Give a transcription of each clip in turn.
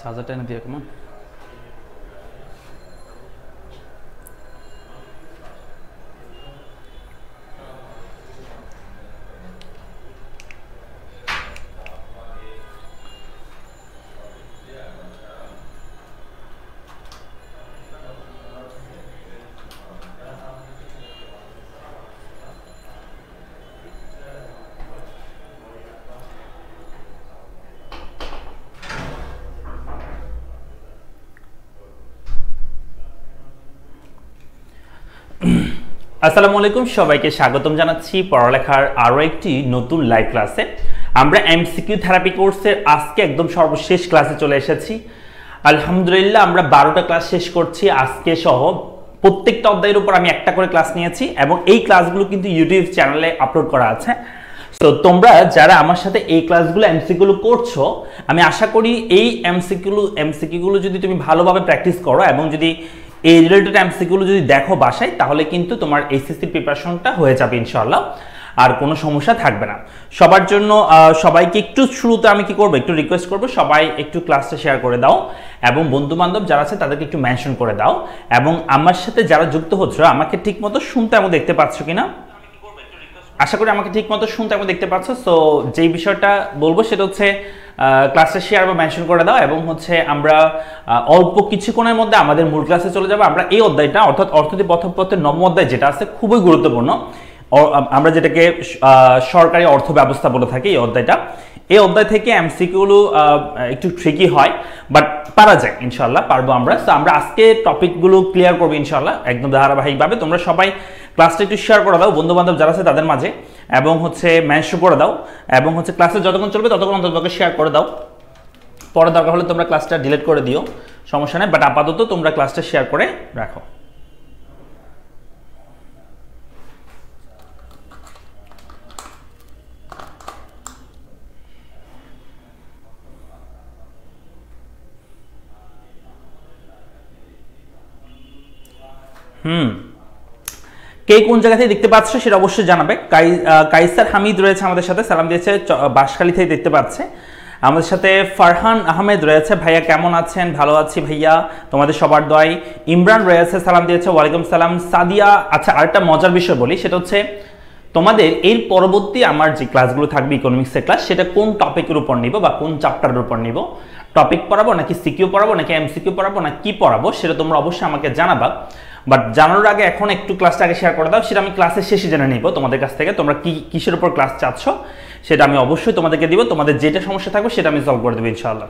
চার্জারটা এনে দিয়ে কেমন আসসালামু আলাইকুম সবাইকে স্বাগতম জানাচ্ছি পড়ালেখার আরো একটি নতুন লাইভ ক্লাসে। আমরা এমসিকিউ থেরাপি কোর্সের আজকে একদম সর্বশেষ ক্লাসে চলে এসেছি। আলহামদুলিল্লাহ আমরা 12টা ক্লাস শেষ করছি আজকে সহ। প্রত্যেকটা অধ্যায়ের উপর আমি একটা করে ক্লাস নিয়েছি এবং এই ক্লাসগুলো কিন্তু ইউটিউব চ্যানেলে আপলোড করা আছে। তো তোমরা যারা আমার সাথে এই ক্লাসগুলো এমসিকিউগুলো করছো, আমি আশা করি এই এমসিকিউগুলো যদি তুমি ভালোভাবে প্র্যাকটিস করো এবং যদি এই রিলেটেড এমসিকিউগুলো যদি দেখো বাসায়, তাহলে কিন্তু তোমার এইচএসসি প্রিপারেশনটা হয়ে যাবে ইনশাআল্লাহ, আর কোনো সমস্যা থাকবে না। সবার জন্য সবাইকে একটু শুরুতে আমি কি করব, একটু রিকোয়েস্ট করব সবাই একটু ক্লাসটা শেয়ার করে দাও এবং বন্ধু বান্ধব যারা আছে তাদেরকে একটু মেনশন করে দাও। এবং আমার সাথে যারা যুক্ত হচ্ছে আমাকে ঠিকমতো শুনতে এবং দেখতে পাচ্ছ কিনা আশা করি আমাকে ঠিকমতো শুনতে এবং দেখতে পাচ্ছ। সো যেই বিষয়টা বলবো সেটা হচ্ছে ক্লাসটা শেয়ার বা মেনশন করে দাও এবং হচ্ছে আমরা অল্প কিছুক্ষণের মধ্যে আমাদের মূল ক্লাসে চলে যাব। আমরা এই অধ্যায়টা অর্থাৎ অর্থনীতি প্রথম পত্রের 9ম অধ্যায় যেটা আছে খুবই গুরুত্বপূর্ণ, আমরা যেটাকে সরকারি অর্থ ব্যবস্থা বলে থাকি। এই অধ্যায় থেকে এমসিকিউগুলো একটু ট্রিকি হয়, বাট পারা যায় ইনশাআল্লাহ, পারবো আমরা। তো আমরা আজকে টপিকগুলো ক্লিয়ার করবো ইনশাআল্লাহ একদম ধারাবাহিকভাবে। তোমরা সবাই ক্লাসটা একটু শেয়ার করে দাও বন্ধু বান্ধব যারা আছে তাদের মাঝে, এবং হচ্ছে মেনশন করে দাও, এবং হচ্ছে ক্লাসে যতক্ষণ চলবে ততক্ষণ অন্তত শেয়ার করে দাও। পরে দরকার হলে তোমরা ক্লাসটা ডিলিট করে দিও, সমস্যা নেই, বাট আপাতত তোমরা ক্লাসটা শেয়ার করে রাখো। কে কোন জায়গা থেকে দেখতে পাচ্ছ সেটা অবশ্যই জানাবে। কাইসার হামিদ রয়েছে আমাদের সাথে, সালাম দিয়েছে বাঁশখালী থেকে দেখতে পাচ্ছে। আমাদের সাথে ফারহান আহমেদ রয়েছে, ভাইয়া কেমন আছেন? ভালো আছি ভাইয়া, তোমাদের সবার দোয়ায়। ইমরান রয়েছে, সালাম দিয়েছে, ওয়ালাইকুম সালাম। সাদিয়া, আচ্ছা আরেকটা মজার বিষয় বলি, সেটা হচ্ছে তোমাদের এর পরবর্তী আমার যে ক্লাসগুলো থাকবে ইকোনমিক্সের ক্লাস, সেটা কোন টপিকের উপর নিব বা কোন চ্যাপ্টারের উপর নিব, টপিক পড়াবো নাকি সিকিউ পড়াবো নাকি এমসিকিউ পড়াবো না কি পড়াবো, সেটা তোমরা অবশ্যই আমাকে জানাবা। বাট জানানোর আগে এখন একটু ক্লাসটা আগে শেয়ার করে দাও, সেটা আমি ক্লাসের শেষে জেনে নিব তোমাদের কাছ থেকে। তোমরা কিসের উপর ক্লাস চাচ্ছ সেটা আমি অবশ্যই তোমাদেরকে দিব, তোমাদের যেটা সমস্যা থাকবে সেটা আমি সলভ করে দেবো ইনশাআল্লাহ।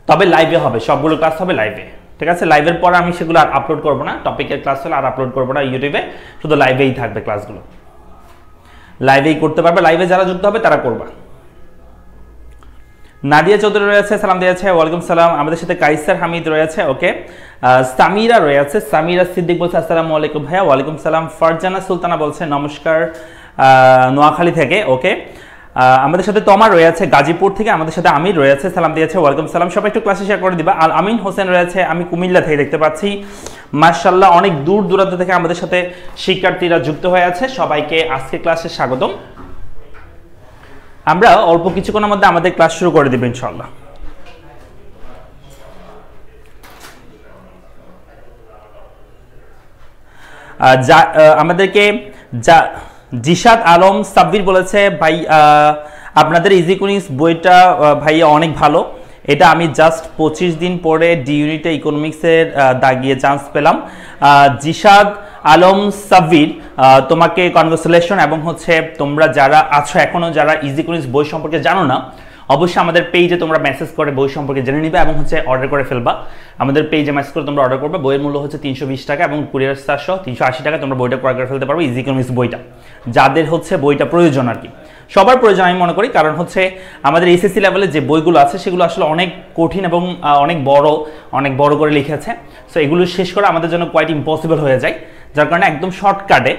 তবে লাইভে হবে, সবগুলো ক্লাস হবে লাইভে, ঠিক আছে? লাইভের পরে আমি সেগুলো আর আপলোড করবো না, টপিকের ক্লাস হলে আর আপলোড করবো না ইউটিউবে, শুধু লাইভেই থাকবে ক্লাসগুলো, লাইভেই করতে পারবে। লাইভে যারা যুক্ত হবে তারা করবা। নাদিয়া চৌধুরী রয়েছে, সালাম দিয়েছে, ওয়ালাইকুম সালাম। আমাদের সাথে কাইসার হামিদ রয়েছে, ওকে। সামিরা রয়েছে, সামিরা সিদ্দিক বলছে আসসালামু আলাইকুম ভাইয়া, ওয়ালাইকুম সালাম। ফারজানা সুলতানা বলছে নমস্কার নোয়াখালী থেকে, ওকে। আমাদের সাথে তমা রয়েছে গাজীপুর থেকে, আমাদের সাথে আমির রয়েছে, সালাম দিয়েছে, ওয়ালাইকুম সালাম। সবাই একটু ক্লাসে শেয়ার করে দিবা। আল আমিন হোসেন রয়েছে, আমি কুমিল্লা থেকে দেখতে পাচ্ছি, মাশাআল্লাহ অনেক দূর দূরান্ত থেকে আমাদের সাথে শিক্ষার্থীরা যুক্ত হয়ে আছে। সবাইকে আজকে ক্লাসে স্বাগতম। আমরা অল্প কিছুক্ষণের মধ্যে আমাদের ক্লাস শুরু করে দেব ইনশাআল্লাহ। আমাদেরকে জিশাদ আলম সাব্বির বলেছে, ভাই আপনাদের ইকোনমিক্স বইটা ভাইয়া অনেক ভালো, এটা আমি জাস্ট 25 দিন পরে ডি ইউনিটে ইকোনমিক্সের দাগিয়ে চান্স পেলাম। জিশাদ আলম সাব্বির, তোমাকে কনগ্রাচুলেশন। এবং হচ্ছে তোমরা যারা আছো এখনো যারা ইকোনমিক্স বই সম্পর্কে জানো না, অবশ্যই আমাদের পেজে তোমরা মেসেজ করে বই সম্পর্কে জেনে নিবে এবং হচ্ছে অর্ডার করে ফেলবা। আমাদের পেজে মেসেজ করে তোমরা অর্ডার করবে। বইয়ের মূল্য হচ্ছে 320 টাকা এবং কুরিয়ার চার্জ 380 টাকা। তোমরা বইটা ক্রয় করে ফেলতে পারবে, ইকোনমিক্স বইটা, যাদের হচ্ছে বইটা প্রয়োজন আর কি। সবার প্রয়োজন আমি মনে করি, কারণ হচ্ছে আমাদের এসএসসি লেভেলে যে বইগুলো আছে সেগুলো আসলে অনেক কঠিন এবং অনেক বড় করে লিখেছে। সো এগুলো শেষ করা আমাদের জন্য কোয়াইট ইম্পসিবল হয়ে যায়, যার কারণে একদম শর্টকাটে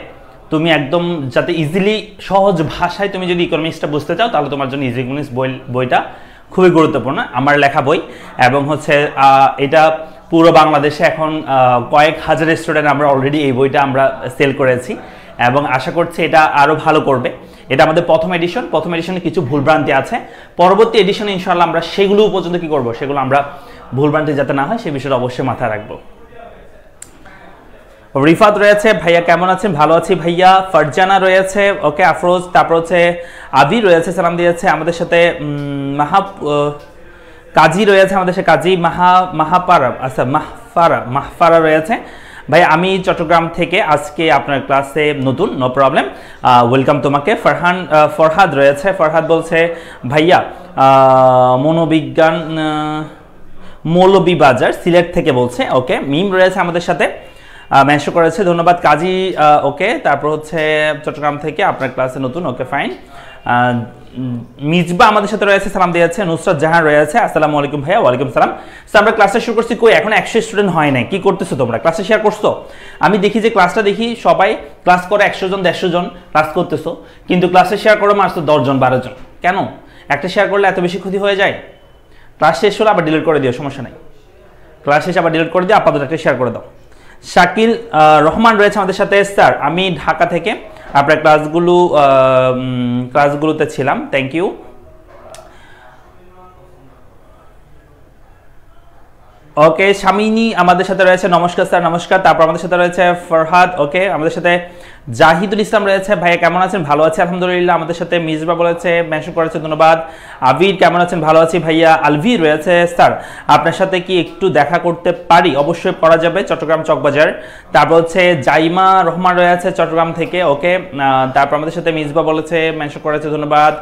তুমি একদম যাতে ইজিলি সহজ ভাষায় তুমি যদি ইকোনমিক্সটা বুঝতে চাও, তাহলে তোমার জন্য ইকোনমিক্স বইটা খুবই গুরুত্বপূর্ণ, আমার লেখা বই। এবং হচ্ছে এটা পুরো বাংলাদেশে এখন কয়েক হাজার স্টুডেন্ট আমরা অলরেডি এই বইটা আমরা সেল করেছি এবং আশা করছি এটা আরও ভালো করবে। এটা আমাদের প্রথম এডিশনে কিছু ভুলভ্রান্তি আছে, পরবর্তী এডিশনে ইনশাআল্লাহ আমরা সেগুলো পর্যন্ত কি করব, সেগুলো আমরা ভুলভ্রান্তি যাতে না হয় সেই বিষয়টা অবশ্যই মাথায় রাখবো। রিফাত রয়েছে, ভাইয়া কেমন আছেন? ভালো আছি ভাইয়া। ফারজানা রয়েছে, ওকে। আফরোজ, তারপর হচ্ছে আবি রয়েছে, সালাম দিয়েছে। আমাদের সাথে কাজী রয়েছে, আমাদের সাথে কাজী মাহাপারা, আচ্ছা মাহফারা রয়েছে। ভাই আমি চট্টগ্রাম থেকে আজকে আপনার ক্লাসে নতুন, নো প্রবলেম, ওয়েলকাম তোমাকে। ফরহাদ রয়েছে, ফরহাদ বলছে ভাইয়া মনোবিজ্ঞান মৌলভীবাজার সিলেট থেকে বলছে, ওকে। মিম রয়েছে আমাদের সাথে, মেনশন করেছে, ধন্যবাদ কাজী, ওকে। তারপর হচ্ছে চট্টগ্রাম থেকে আপনার ক্লাসে নতুন, ওকে ফাইন। মিজবা আমাদের সাথে রয়েছে, সালাম দিয়েছে। নুসরাত জাহান রয়েছে, আসসালামু আলাইকুম ভাইয়া। ওয়ালাইকুম সালাম। তো আমরা ক্লাসটা শুরু করছি, কই এখন 100 স্টুডেন্ট হয় নাই, কি করতেছো তোমরা? ক্লাসে শেয়ার করছো? আমি দেখি যে ক্লাসটা দেখি সবাই ক্লাস করে 100 জন 150 জন ক্লাস করতেছো, কিন্তু ক্লাসে শেয়ার করো মাত্র 10 জন 12 জন। কেন? একটা শেয়ার করলে এত বেশি ক্ষতি হয়ে যায়? ক্লাস শেষ হলে আবার ডিলিট করে দিও, সমস্যা নাই। ক্লাস শেষে আবার ডিলিট করে দিও, আপাতত একটা শেয়ার করে দাও। শাকিল রহমান রয়েছে আমাদের সাথে। স্যার আমি ঢাকা থেকে আপনার ক্লাসগুলোতে ছিলাম, থ্যাংক ইউ। ওকে, শামিনী আমাদের সাথে রয়েছে, নমস্কার স্যার। নমস্কার। তারপর আমাদের সাথে রয়েছে ফরহাদ, ওকে। আমাদের সাথে জাহিদুল ইসলাম রয়েছে, ভাইয়া কেমন আছেন? ভালো আছে আলহামদুলিল্লাহ। আমাদের সাথে মিজবা বলেছে, মেনশন করেছে, ধন্যবাদ। আবির কেমন আছেন? ভালো আছি ভাইয়া। আলভি রয়েছে, স্যার আপনার সাথে কি একটু দেখা করতে পারি? অবশ্যই করা যাবে, চট্টগ্রাম চকবাজার। তারপর হচ্ছে জাইমা রহমান রয়েছে চট্টগ্রাম থেকে, ওকে। তারপর আমাদের সাথে মিজবা বলেছে, মেনশন করেছে, ধন্যবাদ।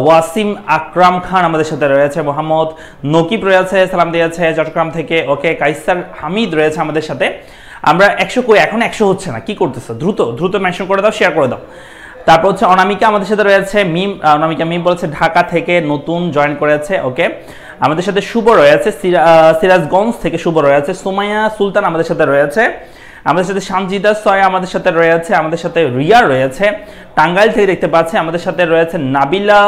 ওয়াসিম আকরাম খান আমাদের সাথে রয়েছে, মোহাম্মদ নকিব রয়েছে, সালাম দিয়েছে চট্টগ্রাম থেকে, ওকে। কাইসার হামিদ রয়েছে আমাদের সাথে। আমরা 100 কই, এখন 100 হচ্ছে না, কি করতেছো? দ্রুত মেনশন করে দাও, শেয়ার করে দাও। তারপর হচ্ছে অনামিকা আমাদের সাথে রয়েছে, অনামিকা মিম বলেছে ঢাকা থেকে নতুন জয়েন করেছে, ওকে। আমাদের সাথে শুভ রয়েছে, সিরাজগঞ্জ থেকে শুভ রয়েছে। সুমাইয়া সুলতান আমাদের সাথে রয়েছে, আমাদের সাথে সানজিদা সয়া আমাদের সাথে রয়েছে, আমাদের সাথে রিয়া রয়েছে, টাঙ্গাইল থেকে দেখতে পাচ্ছি। আমাদের সাথে রয়েছে নাবিলা,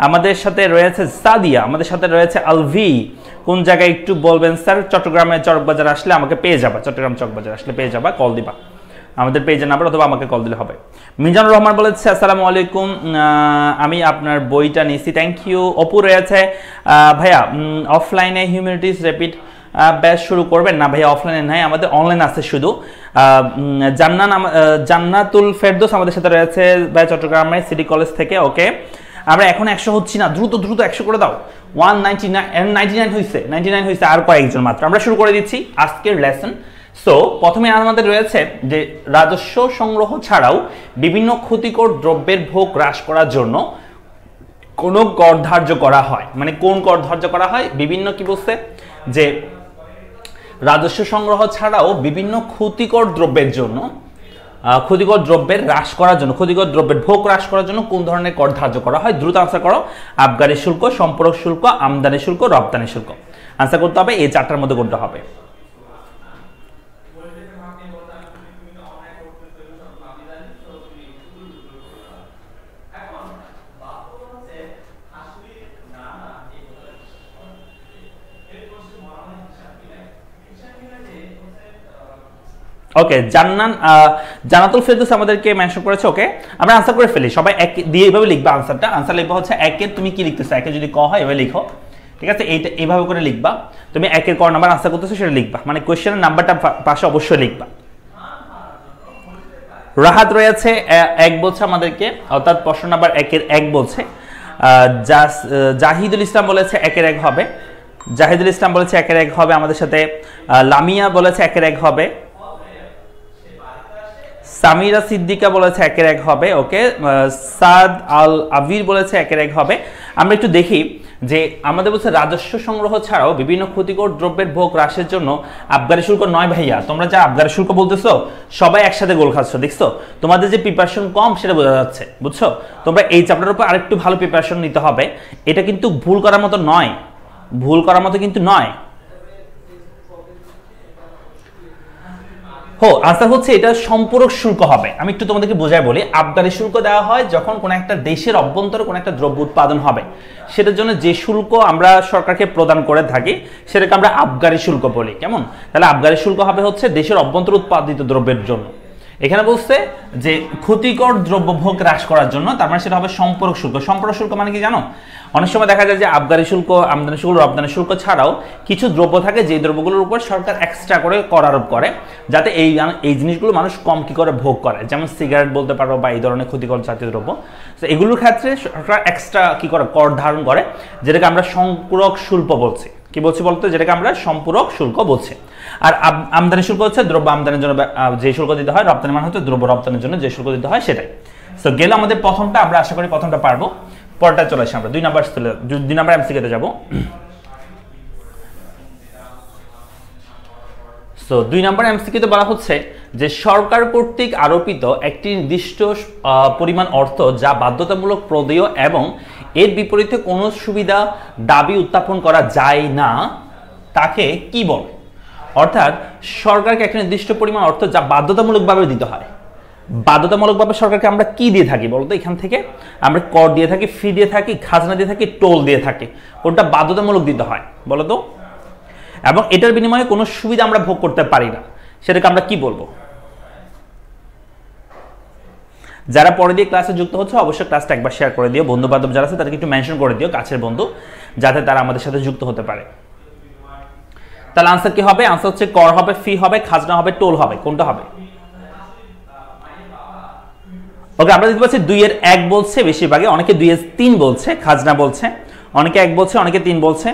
আমাদের সাথে রয়েছে সাদিয়া, আমাদের সাথে রয়েছে আলভি। কোন জায়গায় একটু বলবেন স্যার? চট্টগ্রামে চকবাজার আসলে আমাকে পেয়ে যাবা, চট্টগ্রাম চকবাজার আসলে পেয়ে যাবা, কল দিবা, আমাদের পেজের নাম্বার অথবা আমাকে কল দিলে হবে। মিজানুর রহমান বলেছে, আসসালামু আলাইকুম, আমি আপনার বইটা নিয়েছি, থ্যাংক ইউ। অপু রয়েছে, ভাইয়া অফলাইনে হিউম্যানিটিস র্যাপিড ব্যাচ শুরু করবেন? না ভাইয়া অফলাইনে নাই, আমাদের অনলাইন আছে শুধু। জান্নাতুল ফেরদৌস আমাদের সাথে রয়েছে ভাই চট্টগ্রামের সিটি কলেজ থেকে, ওকে। আমরা এখন 100 হচ্ছি না, দ্রুত 100 করে দাও। 199 হয়েছে, 99 হয়েছে, আর কয়েকজন মাত্র। আমরা শুরু করে দিচ্ছি আজকের লেসন। সো প্রথমে আমাদের রয়েছে যে রাজস্ব সংগ্রহ ছাড়াও বিভিন্ন ক্ষতিকর দ্রব্যের ভোগ হ্রাস করার জন্য কোন কর ধার্য করা হয়, মানে কোন কর ধার্য করা হয়, বিভিন্ন কি বলছে যে রাজস্ব সংগ্রহ ছাড়াও বিভিন্ন ক্ষতিকর দ্রব্যের জন্য, ক্ষতিকর দ্রব্যের হ্রাস করার জন্য, ক্ষতিকর দ্রব্যের ভোগ হ্রাস করার জন্য কোন ধরনের কর ধার্য করা হয়? দ্রুত আনসার করো। আবগারি শুল্ক, সম্পর্ক শুল্ক, আমদানি শুল্ক, রপ্তানি শুল্ক। আনসার করতে হবে, এই 4টার মধ্যে করতে হবে। ওকে, জান্নাতুল ফেরদৌস আমাদেরকে মেনশন করেছে, ওকে। আমরা আনসার করে ফেলি, সবাই এক দিয়ে এইভাবে লিখবা আনসারটা। আনসার লিখবা হচ্ছে একের, তুমি কি লিখতেছো, একে যদি ক হয় এভাবে লিখো, ঠিক আছে? এইটা এইভাবে করে লিখবা, তুমি একের ক নাম্বার আনসার করতেছো সেটা লিখবা, মানে কোয়েশ্চেনের নাম্বারটা পাশে অবশ্যই লিখবা। রাহাত রয়েছে, 1 বলছে আমাদেরকে, অর্থাৎ প্রশ্ন নাম্বার 1-এর 1 বলছে। জাহিদুল ইসলাম বলেছে 1-এর 1 হবে, জাহিদুল ইসলাম বলেছে 1-এর 1 হবে। আমাদের সাথে লামিয়া বলেছে 1-এর 1 হবে, সামিরা সিদ্দিকা বলেছে 1-এর 1 হবে, ওকে। সাদ আল আবির বলেছে 1-এর 1 হবে। আমরা একটু দেখি যে আমাদের বলছে রাজস্ব সংগ্রহ ছাড়াও বিভিন্ন ক্ষতিকর দ্রব্যের ভোগ হ্রাসের জন্য আবগারি শুল্ক নয়। ভাইয়া তোমরা যা আবগারি শুল্ক বলতেছো সবাই একসাথে গোল খাচ্ছ, দেখছো? তোমাদের যে প্রিপারেশন কম সেটা বোঝা যাচ্ছে, বুঝছো? তোমরা এই চ্যাপ্টারের উপর আরেকটু ভালো প্রিপারেশন নিতে হবে। এটা কিন্তু ভুল করার মতো নয়, ভুল করার মতো কিন্তু নয়। আনসার হচ্ছে এটা সম্পূরক শুল্ক হবে। আমি একটু তোমাদেরকে বোঝাই বলি। আবগারি শুল্ক দেওয়া হয় যখন কোনো একটা দেশের অভ্যন্তরে কোনো একটা দ্রব্য উৎপাদন হবে, সেটার জন্য যে শুল্ক আমরা সরকারকে প্রদান করে থাকি সেটাকে আমরা আবগারি শুল্ক বলি, কেমন? তাহলে আবগারি শুল্ক হবে হচ্ছে দেশের অভ্যন্তরে উৎপাদিত দ্রব্যের জন্য। এখানে বলছে যে ক্ষতিকর দ্রব্যভোগ হ্রাস করার জন্য, তার মানে সেটা হবে সম্পর্ক শুল্ক। সম্পর্ক শুল্ক মানে কি জানো? অনেক সময় দেখা যায় যে আবগারি শুল্ক, আমদানি শুল্ক, রপ্তানি শুল্ক ছাড়াও কিছু দ্রব্য থাকে যে দ্রব্যগুলোর উপর সরকার এক্সট্রা করে কর আরোপ করে, যাতে এই জিনিসগুলো মানুষ কম কি করে ভোগ করে, যেমন সিগারেট বলতে পারো বা এই ধরনের ক্ষতিকর জাতীয় দ্রব্য। তো এগুলোর ক্ষেত্রে সরকার এক্সট্রা কি করে কর ধারণ করে, যেটাকে আমরা সম্পূরক শুল্ক বলছি। কি বলছি বলতো? যেটাকে আমরা সম্পূরক শুল্ক বলছি। আর আমদানি শুল্ক হচ্ছে দ্রব্য আমদানির জন্য যে শুল্ক দিতে হয়, রপ্তানি মানে হচ্ছে দ্রব্য রপ্তানির জন্য যে শুল্ক দিতে হয় সেটাই। তো গেল আমাদের প্রথমটা, আমরা আশা করি প্রথমটা পারবো। পরটা চলে আসি আমরা 2 নাম্বার এমসিকিউতে যাব। সো 2 নাম্বার এমসিকিউতে বলা হচ্ছে যে সরকার কর্তৃক আরোপিত একটি নির্দিষ্ট পরিমাণ অর্থ যা বাধ্যতামূলক প্রদেয় এবং এর বিপরীতে কোনো সুবিধা দাবি উত্থাপন করা যায় না, তাকে কি বলে? অর্থাৎ সরকারকে একটা নির্দিষ্ট পরিমাণ অর্থ যা বাধ্যতামূলকভাবে দিতে হয়। বাধ্যতামূলকভাবে সরকারকে আমরা কি দিয়ে থাকি বলতো? এখান থেকে আমরা কর দিয়ে থাকি, ফি দিয়ে থাকি, খাজনা দিয়ে থাকি, টোল দিয়ে থাকি। কোনটা বাধ্যতামূলক দিতে হয় বলতো? এবং এটার বিনিময়ে কোনো সুবিধা আমরা ভোগ করতে পারি না, সেটাকে আমরা কি বলবো? যারা পরে দিয়ে ক্লাসে যুক্ত হচ্ছে অবশ্যই ক্লাসটা একবার শেয়ার করে দিও, বন্ধু বান্ধব যারা আছে তাদেরকে একটু মেনশন করে দিও, কাছের বন্ধু, যাতে তারা আমাদের সাথে যুক্ত হতে পারে। তাহলে আনসার কি হবে? আনসার হচ্ছে কর হবে, ফি হবে, খাজনা হবে, টোল হবে। কোনটা হবে? ওকে, আমরা দেখতে পাচ্ছি 2 এর 1 বলছে বেশিরভাগে, অনেকে 2 এর 3 বলছে, খাজনা বলছে, অনেকে 1 বলছে, অনেকে 3 বলছে।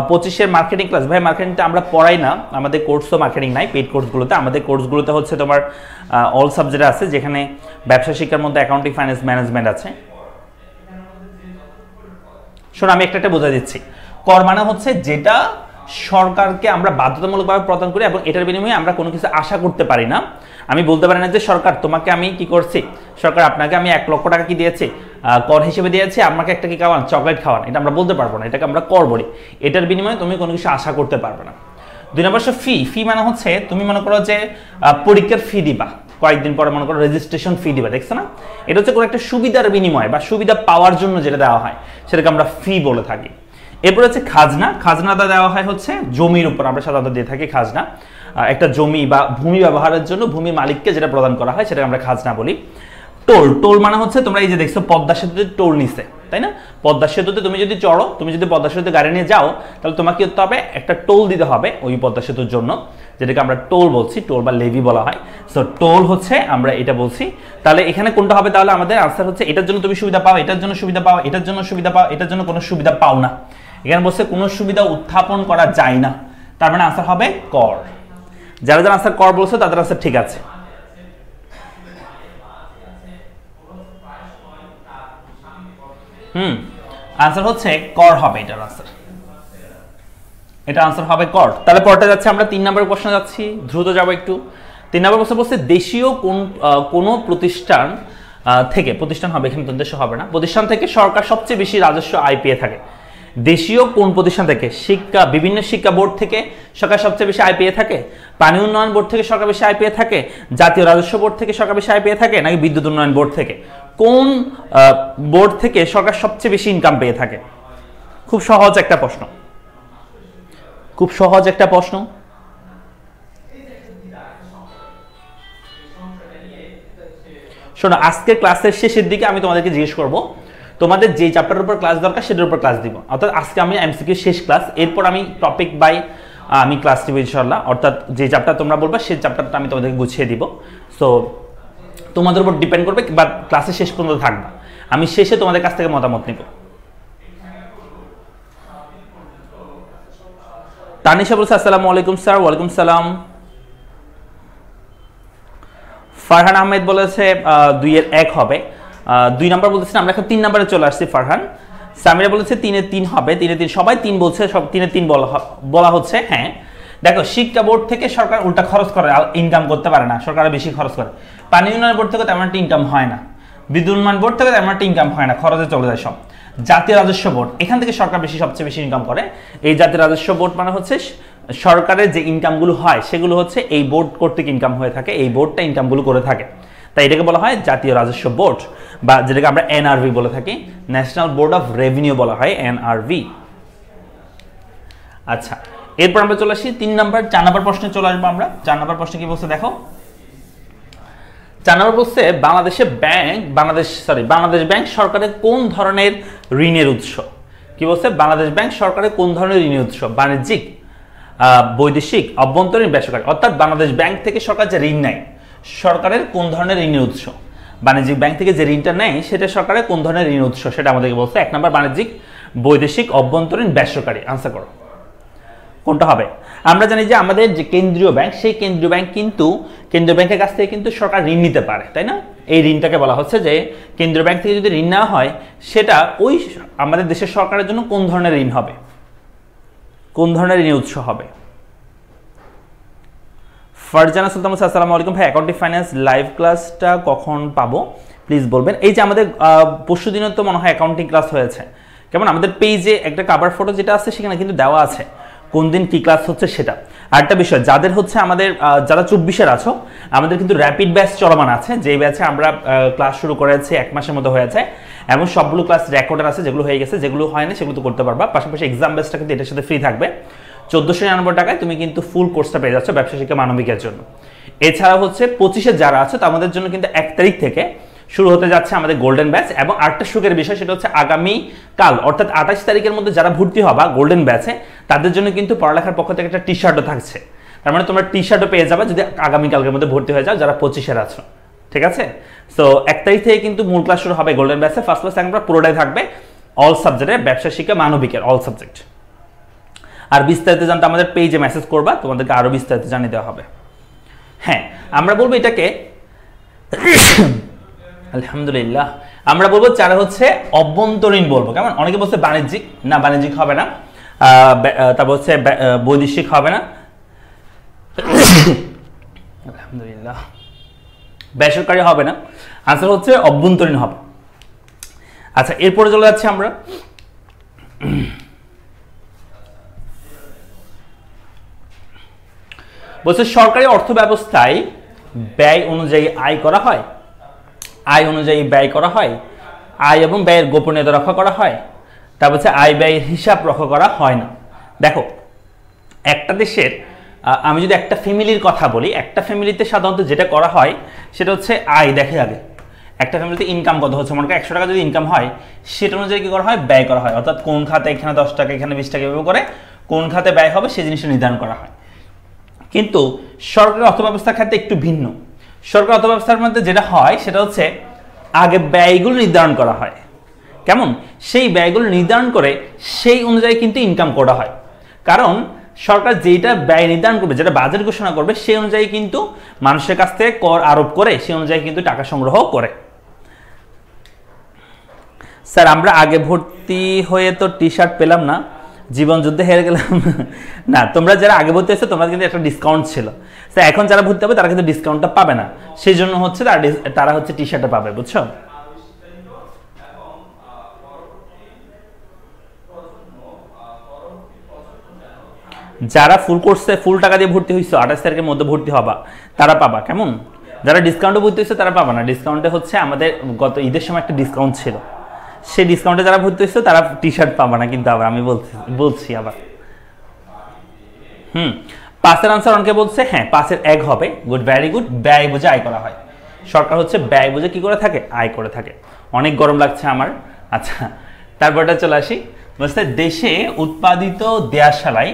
25 এর মার্কেটিং ক্লাস, ভাই মার্কেটিংটা আমরা পড়াই না, আমাদের কোর্সও মার্কেটিং নাই পেইড কোর্সগুলোতে। আমাদের কোর্সগুলোতে হচ্ছে তোমার অল সাবজেক্ট আছে, যেখানে ব্যবসা শিক্ষার মধ্যে অ্যাকাউন্টিং, ফাইন্যান্স, ম্যানেজমেন্ট আছে। শোনো, আমি একটা বোঝা দিচ্ছি। কর মানে হচ্ছে যেটা সরকারকে আমরা বাধ্যতামূলকভাবে প্রদান করি এবং এটার বিনিময়ে আমরা কোনো কিছু আশা করতে পারি না। আমি বলতে পারি না যে সরকার তোমাকে আমি কি করছি, সরকার আপনাকে আমি 1 লক্ষ টাকা কি দিয়েছি, কর হিসেবে দিয়েছি, আমাকে একটা কি খাওয়ান, চকলেট খাওয়ান, এটা আমরা বলতে পারবো না, এটাকে আমরা কর বলি। এটার বিনিময়ে তুমি কোনো কিছু আশা করতে পারবে না। 2 নম্বর ফি। ফি মানে হচ্ছে তুমি মনে করো যে পরীক্ষার ফি দিবা, কয়েকদিন পরে মনে করো রেজিস্ট্রেশন ফি দিবা, দেখছো না? এটা হচ্ছে কোনো একটা সুবিধার বিনিময় বা সুবিধা পাওয়ার জন্য যেটা দেওয়া হয় সেটাকে আমরা ফি বলে থাকি। এরপর হচ্ছে খাজনা। খাজনাটা দেওয়া হয় হচ্ছে জমির উপর, আমরা সাধারণত দিয়ে থাকি খাজনা। একটা জমি বা ভূমি ব্যবহারের জন্য ভূমির মালিককে যেটা প্রদান করা হয় সেটাকে আমরা খাজনা বলি। টোল। টোল মানে হচ্ছে তোমরা এই যে দেখছো পদ্মা সেতুতে টোল নিছে, তাই না? পদ্মা সেতুতে তুমি যদি চড়ো, তুমি যদি পদ্মা সেতুতে গাড়ি নিয়ে যাও, তাহলে তোমাকে কি করতে হবে? একটা টোল দিতে হবে ওই পদ্মা সেতুর জন্য, যেটাকে আমরা টোল বলছি, টোল বা লেভি বলা হয়। সো টোল হচ্ছে আমরা এটা বলছি। তাহলে এখানে কোনটা হবে? তাহলে আমাদের আনসার হচ্ছে এটার জন্য তুমি সুবিধা পাও, এটার জন্য সুবিধা পাও, এটার জন্য সুবিধা পাও, এটার জন্য কোনো সুবিধা পাও না। এখানে বলছে কোনো সুবিধা উত্থাপন করা যায় না, তার মানে আনসার হবে কর। যারা যারা আনসার কর বলছে তাদের আনসার ঠিক আছে। আনসার হচ্ছে কর হবে, এটার আনসার, এটা আনসার হবে কর। তাহলে পরটা যাচ্ছে আমরা 3 নম্বরের প্রশ্ন যাচ্ছি, দ্রুত যাবো একটু। 3 নম্বর প্রশ্ন বলছে দেশীয় কোন প্রতিষ্ঠান থেকে, প্রতিষ্ঠান হবে এখানে, তো দেশ হবে না, প্রতিষ্ঠান থেকে সরকার সবচেয়ে বেশি রাজস্ব আয় পেয়ে থাকে। দেশীয় কোন প্রতিষ্ঠান থেকে? বিভিন্ন শিক্ষা বোর্ড থেকে সরকার সবচেয়ে বেশি আয় পেয়ে থাকে, পানি উন্নয়ন বোর্ড থেকে সরকার বেশি আয় পেয়ে থাকে, জাতীয় রাজস্ব বোর্ড থেকে সরকার বেশি আয় পেয়ে থাকে, নাকি বিদ্যুৎ উন্নয়ন বোর্ড থেকে? কোন বোর্ড থেকে সরকার সবচেয়ে বেশি ইনকাম পেয়ে থাকে? খুব সহজ একটা প্রশ্ন, খুব সহজ একটা প্রশ্ন। শোনো, আজকের ক্লাসের শেষের দিকে আমি তোমাদেরকে জিজ্ঞেস করব তোমাদের যে চ্যাপ্টারের উপর ক্লাস দরকার সেটার উপর ক্লাস দিব। অর্থাৎ আজকে আমি এমসিকিউ শেষ ক্লাস, এরপর আমি টপিক বাই আমি ক্লাস দিব ইনশাআল্লাহ। অর্থাৎ যে চ্যাপ্টার তোমরা বলবে সেই চ্যাপ্টারটা আমি তোমাদেরকে গুছিয়ে দিব। সো তোমাদের উপর ডিপেন্ড করবে, বা ক্লাসের শেষ পর্যন্ত থাকবে, আমি শেষে তোমাদের কাছ থেকে মতামত নিব। তানিশা বলছে আসসালামু আলাইকুম স্যার। ওয়ালাইকুম সালাম। ফারহান আহমেদ বলেছে 2 এর 1 হবে। 2 নাম্বার বলতেছেন, আমরা এখন 3 নাম্বারে চলে আসছি। ফারহান। সামিরা বলেছে 3 এর 3 হবে, 3 এর 3, সবাই 3 বলছে, সব 3 এর 3 বলা হচ্ছে। হ্যাঁ দেখো, শিক্ষা বোর্ড থেকে সরকার উল্টা খরচ করে, ইনকাম করতে পারে না, সরকার বেশি খরচ করে। পানি উন্নয়ন বোর্ড থেকে তেমন একটা ইনকাম হয় না, বিদ্যুৎ উন্নয়ন বোর্ড থেকে তেমন একটা ইনকাম হয় না, খরচে চলে যায় সব। জাতীয় রাজস্ব বোর্ড, এখান থেকে সরকার সবচেয়ে বেশি ইনকাম করে। এই জাতীয় রাজস্ব বোর্ড মানে হচ্ছে সরকারের যে ইনকামগুলো হয় সেগুলো হচ্ছে এই বোর্ড কর্তৃক ইনকাম হয়ে থাকে, এই বোর্ডটা ইনকামগুলো করে থাকে, তাই এটাকে বলা হয় জাতীয় রাজস্ব বোর্ড, বা যেটাকে আমরা এনআরভি বলে থাকি, ন্যাশনাল বোর্ড অফ রেভিনিউ বলা হয়, এনআরভি। আচ্ছা, এরপর আমরা চলে আসি 4 নম্বর প্রশ্নে চলে আসবো আমরা। 4 নম্বর প্রশ্নে কি বলছে দেখো, 4 নম্বর বলছে বাংলাদেশ ব্যাংক সরকারের কোন ধরনের ঋণের উৎস। কি বলছে, বাংলাদেশ ব্যাংক সরকারের কোন ধরনের ঋণের উৎস, বাণিজ্যিক, বৈদেশিক, অভ্যন্তরীণ, বেসরকারি। অর্থাৎ বাংলাদেশ ব্যাংক থেকে সরকার যে ঋণ নেয়, সরকারের কোন ধরনের ঋণের উৎস, বাণিজ্যিক ব্যাংক থেকে যে ঋণটা নেয় সেটা সরকারের কোন ধরনের ঋণ উৎস, সেটা আমাদেরকে বলছে। 1 নম্বর বাণিজ্যিক, বৈদেশিক, অভ্যন্তরীণ, বেসরকারি। আনসার করো কোনটা হবে। আমরা জানি যে আমাদের যে কেন্দ্রীয় ব্যাংক, সেই কেন্দ্রীয় ব্যাংকের কাছ থেকে কিন্তু সরকার ঋণ নিতে পারে, তাই না? এই ঋণটাকে বলা হচ্ছে যে কেন্দ্রীয় ব্যাংক থেকে যদি ঋণ নেওয়া হয়, সেটা ওই আমাদের দেশের সরকারের জন্য কোন ধরনের ঋণ হবে, কোন ধরনের ঋণের উৎস হবে। ফারজানা সুলতান মুসা, আসসালামু আলাইকুম ভাই, অ্যাকাউন্টিং ফাইন্যান্স লাইভ ক্লাসটা কখন পাবো প্লিজ বলবেন। এই যে আমাদের পরশু দিনও তো মনে হয় অ্যাকাউন্টিং ক্লাস হয়েছে, কেমন আমাদের পেজে একটা কভার ফটো যেটা আছে সেখানে কিন্তু দেওয়া আছে কোন দিন কি ক্লাস হচ্ছে সেটা। আরেকটা বিষয়, যাদের হচ্ছে আমাদের যারা 24-এর আছো, আমাদের কিন্তু র্যাপিড ব্যাচ চলমান আছে, যেই ব্যাচে আমরা ক্লাস শুরু করেছি 1 মাসের মতো হয়েছে, এবং সবগুলো ক্লাস রেকর্ডার আছে, যেগুলো হয়ে গেছে, যেগুলো হয়নি সেগুলো তো করতে পারবা। পাশাপাশি এক্সাম ব্যাচটা কিন্তু এটার সাথে ফ্রি থাকবে। 1499 টাকায় তুমি কিন্তু ফুল কোর্সটা পেয়ে যাচ্ছ ব্যবসা শিক্ষা মানবিকের জন্য। এছাড়া হচ্ছে 25-এর যারা আছে তাদের জন্য কিন্তু 1 তারিখ থেকে শুরু হতে যাচ্ছে আমাদের গোল্ডেন ব্যাচ। এবং আরেকটা সুখের বিষয়, সেটা হচ্ছে আগামী কাল অর্থাৎ 28 তারিখের মধ্যে যারা ভর্তি হবা গোল্ডেন ব্যাচে, তাদের জন্য কিন্তু পড়ালেখার পক্ষ থেকে একটা টি শার্টও থাকছে। তার মানে তোমরা টি শার্টও পেয়ে যাবে যদি আগামীকালকের মধ্যে ভর্তি হয়ে যাও যারা 25-এর আছো, ঠিক আছে? সো 1 তারিখ থেকে কিন্তু মূল ক্লাস শুরু হবে গোল্ডেন ব্যাচে। ফার্স্ট ক্লাস আমরা পুরোটাই থাকবে অল সাবজেক্টের, ব্যবসা শিক্ষা মানবিকের অল সাবজেক্ট। আর বিস্তারিত জানতে আমাদের পেজে মেসেজ করবা, তোমাদেরকে আরো বিস্তারিত জানিয়ে দেওয়া হবে। হ্যাঁ, আমরা বলবো এটাকে আলহামদুলিল্লাহ, আমরা বলবো যারা হচ্ছে অভ্যন্তরীণ বলবো, কেমন? অনেকে বলছে বাণিজ্যিক, না বাণিজ্যিক হবে না। তারপর হচ্ছে বৈদেশিক হবে না, আলহামদুলিল্লাহ। বেসরকারি হবে না, আনসার হচ্ছে অভ্যন্তরীণ হবে। আচ্ছা, এরপরে চলে যাচ্ছি আমরা বলছে সরকারি অর্থ ব্যবস্থায় ব্যয় অনুযায়ী আয় করা হয়, আয় অনুযায়ী ব্যয় করা হয়, আয় এবং ব্যয়ের গোপনীয়তা রক্ষা করা হয়, তারপর হচ্ছে আয় ব্যয়ের হিসাব রক্ষা করা হয় না। দেখো, একটা দেশের আমি যদি একটা ফ্যামিলির কথা বলি, একটা ফ্যামিলিতে সাধারণত যেটা করা হয় সেটা হচ্ছে আয় দেখে আগে। একটা ফ্যামিলিতে ইনকাম কত হচ্ছে, মনে করি 100 টাকা যদি ইনকাম হয়, সেটা অনুযায়ী কি করা হয়, ব্যয় করা হয়। অর্থাৎ কোন খাতে এখানে 10 টাকা, এখানে 20 টাকা এভাবে করে কোন খাতে ব্যয় হবে সেই জিনিসটা নির্ধারণ করা হয়। কিন্তু সরকারি অর্থব্যবস্থার ক্ষেত্রে একটু ভিন্ন। সরকারি অর্থব্যবস্থার মধ্যে যেটা হয় সেটা হচ্ছে আগে ব্যয়গুলো নির্ধারণ করা হয়, কেমন? সেই ব্যয়গুলো নির্ধারণ করে সেই অনুযায়ী কিন্তু ইনকাম করা হয়। কারণ সরকার যেটা ব্যয় নির্ধারণ করবে, যেটা বাজেট ঘোষণা করবে, সেই অনুযায়ী কিন্তু মানুষের কাছ থেকে কর আরোপ করে সেই অনুযায়ী কিন্তু টাকা সংগ্রহ করে। স্যার, আমরা আগে ভর্তি হয়ে তো টি শার্ট পেলাম না, জীবন যুদ্ধে হেরে গেলাম। না, তোমরা যারা আগে ভর্তি হয়েছে তোমরা কিন্তু একটা ডিসকাউন্ট ছিল। এখন যারা ভর্তি হবে তারা কিন্তু ডিসকাউন্টটা পাবে না, সেই জন্য হচ্ছে তারা হচ্ছে টি শার্টটা পাবে, বুঝছো? যারা ফুল কোর্সে ফুল টাকা দিয়ে ভর্তি হয়েছে 28 তারিখের মধ্যে ভর্তি হবা, তারা পাবা, কেমন? যারা ডিসকাউন্টে ভর্তি হয়েছে তারা পাবা না। ডিসকাউন্টে হচ্ছে আমাদের গত ঈদের সময় একটা ডিসকাউন্ট ছিল, সেই ডিসকাউন্টে যারা ভর্তি হয়েছে তারা টি শার্ট পাবা না। কিন্তু আবার আমি বলছি আবার পাঁচের আনসার অনেকে বলছে হ্যাঁ 5-এর 1 হবে। Good, very good. ব্যয় বুঝে আয় করা হয়। সরকার হচ্ছে ব্যয় বুঝে কি করে থাকে, আয় করে থাকে। অনেক গরম লাগছে আমার। আচ্ছা, তারপরটা চলে আসি। বলছে দেশে উৎপাদিত দেয়াশালাই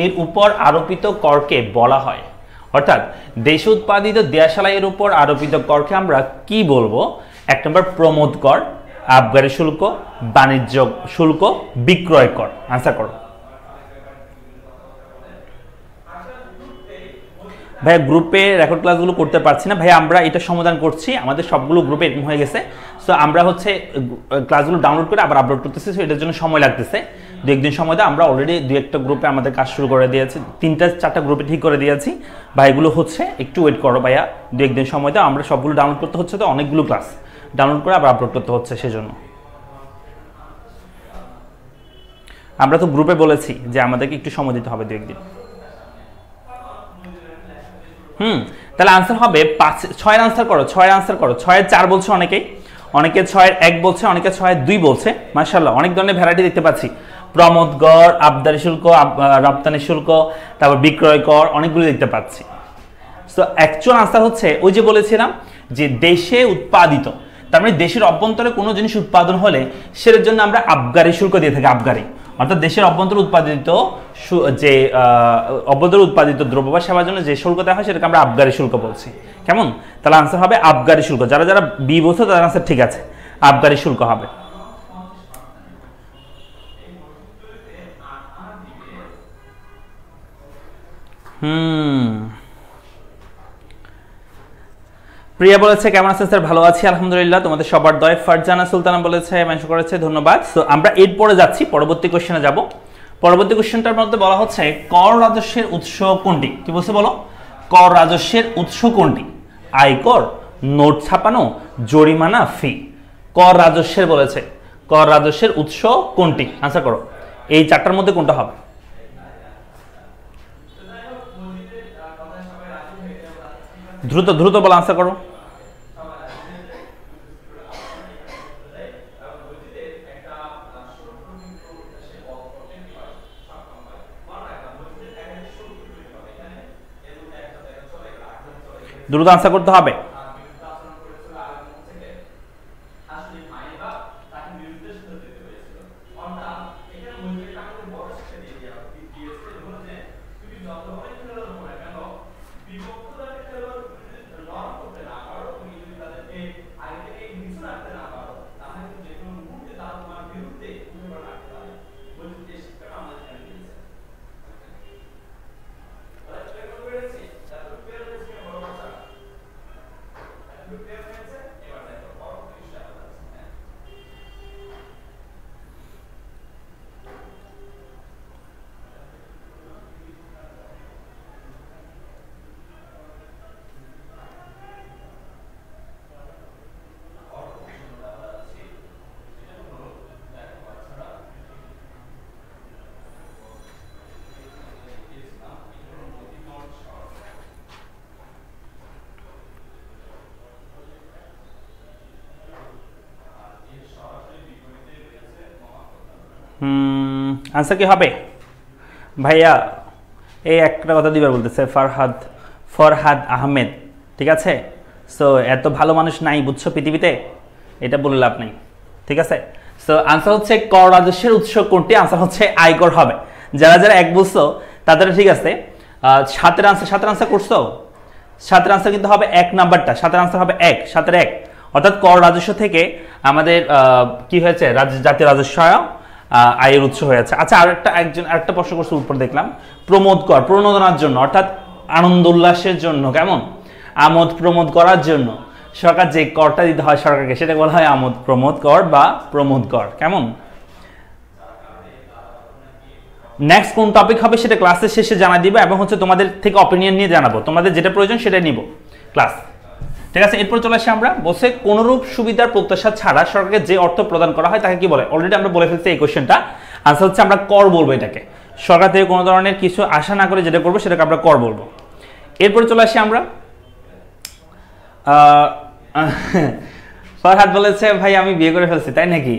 এর উপর আরোপিত করকে বলা হয়, অর্থাৎ দেশে উৎপাদিত দেয়াশালাই এর উপর আরোপিত করকে আমরা কি বলবো? 1 নম্বর প্রমোদ কর, আবগারি শুল্ক, বাণিজ্য শুল্ক, বিক্রয় কর। আনসার করো ভাই। গ্রুপে রেকর্ড ক্লাসগুলো করতে পারছি না ভাই, আমরা এটা সমাধান করছি। আমাদের সবগুলো গ্রুপে এরকম হয়ে গেছে। সো আমরা হচ্ছে ক্লাসগুলো ডাউনলোড করে আবার আপলোড করতেছি, সো এটার জন্য সময় লাগতেছে। 2-1 দিন সময় দেয়। আমরা অলরেডি 2-1টা গ্রুপে আমাদের কাজ শুরু করে দিয়েছি, 3-4টা গ্রুপে ঠিক করে দিয়েছি। ভাইগুলো হচ্ছে একটু ওয়েট করো ভাইয়া, 2-1 দিন সময় দাও। আমরা সবগুলো ডাউনলোড করতে হচ্ছে, তো অনেকগুলো ক্লাস ডাউনলোড করে আবার আপলোড করতে হচ্ছে, সেজন্য। আমরা তো গ্রুপে বলেছি যে আমাদেরকে একটু সময় দিতে হবে 2-1 দিন। তাহলে আনসার হবে 6-এর আনসার করো, 6-এর আনসার করো। 6-এর 4 বলছো অনেকেই, অনেকে 6-1 বলছে, অনেকে 6-2 বলছে। মাশাআল্লাহ, অনেক ধরনের ভ্যারাইটি দেখতে পাচ্ছি। প্রমোদ গড়, আবদারি শুল্ক, রপ্তানি শুল্ক, তারপর বিক্রয় কর, অনেকগুলো দেখতে পাচ্ছি। তো অ্যাকচুয়াল আনসার হচ্ছে ওই যে বলেছিলাম যে দেশে উৎপাদিত, তার মানে দেশের অভ্যন্তরে কোনো জিনিস উৎপাদন হলে সেটার জন্য আমরা আবগারি শুল্ক দিয়ে থাকি। আবগারি অর্থাৎ দেশের অভ্যন্তরে উৎপাদিত যে অভ্যন্তরে উৎপাদিত দ্রব্য বা সেবার জন্য যে শুল্ক দেওয়া হয় সেটাকে আমরা আবগারি শুল্ক বলছি। কেমন? তাহলে আনসার হবে আবগারি শুল্ক। যারা যারা বি বলছে তাদের আনসার ঠিক আছে, আবগারি শুল্ক হবে। প্রিয়া বলেছে কেমন আছেন স্যার? ভালো আছি আলহামদুলিল্লাহ, তোমাদের সবার দয়। ফারজানা সুলতানা বলেছে, মেনশন করেছে, ধন্যবাদ। সো আমরা এরপরে যাচ্ছি, পরবর্তী কোশ্চেনে যাব। পরবর্তী কোশ্চেনটার মধ্যে বলা হচ্ছে কর রাজস্বের উৎস কোনটি? কি বলছে বলো? কর রাজস্বের উৎস কোনটি? আয়কর, নোট ছাপানো, জরিমানা, ফি। কর রাজস্বের বলেছে, কর রাজস্বের উৎস কোনটি? আনসার করো, এই চারটার মধ্যে কোনটা হবে? দ্রুত দ্রুত বলো, আনসার করো। দ্রুত আনসার করতে হবে। আনসার কি হবে ভাইয়া? এই একটা কথা দিবার বলতেছে, ফরহাদ আহমেদ, ঠিক আছে? সো এত ভালো মানুষ নাই বুঝছো পৃথিবীতে, এটা বলে লাভ নেই, ঠিক আছে? সো আনসার হচ্ছে কর রাজস্বের উৎস কোনটি? আনসার হচ্ছে আয়কর হবে। যারা যারা এক বলছো তাদের ঠিক আছে। সাতের আনসার করছো? সাতের আনসার কিন্তু হবে 1 নাম্বারটা, সাতের আনসার হবে 1, 7-এর 1। অর্থাৎ কর রাজস্ব থেকে আমাদের কি হয়েছে? জাতীয় রাজস্ব আয়ের উৎস হয়েছে। আচ্ছা, আরেকটা প্রশ্ন করছে, উপর দেখলাম প্রমোদ কর, প্রণোদনার জন্য, অর্থাৎ আনন্দ উল্লাসের জন্য, কেমন? আমোদ প্রমোদ করার জন্য সরকার যে করটা দিতে হয় সরকারকে, সেটা বলা হয় আমোদ প্রমোদ কর বা প্রমোদ কর। কেমন? নেক্সট কোন টপিক হবে সেটা ক্লাসের শেষে জানা দিবে, এবং হচ্ছে তোমাদের থেকে অপিনিয়ন নিয়ে জানাবো, তোমাদের যেটা প্রয়োজন সেটাই নিব ক্লাস, ঠিক আছে? এরপর চলে আসি আমরা, বসে কোনরূপ সুবিধার প্রত্যাশা ছাড়া সরকারকে যে অর্থ প্রদান করা হয় তাকে কি বলে? অলরেডি আমরা বলে ফেলছি এই কোশ্চেনটা। আনসার হচ্ছে আমরা কর বলবো এটাকে। সরকার থেকে কোনো ধরনের কিছু আশা না করে যেটা করবো সেটাকে আমরা কর বলবো। এরপরে চলে আসি আমরা, ফরহাদ বলেছে ভাই আমি বিয়ে করে ফেলছি, তাই নাকি?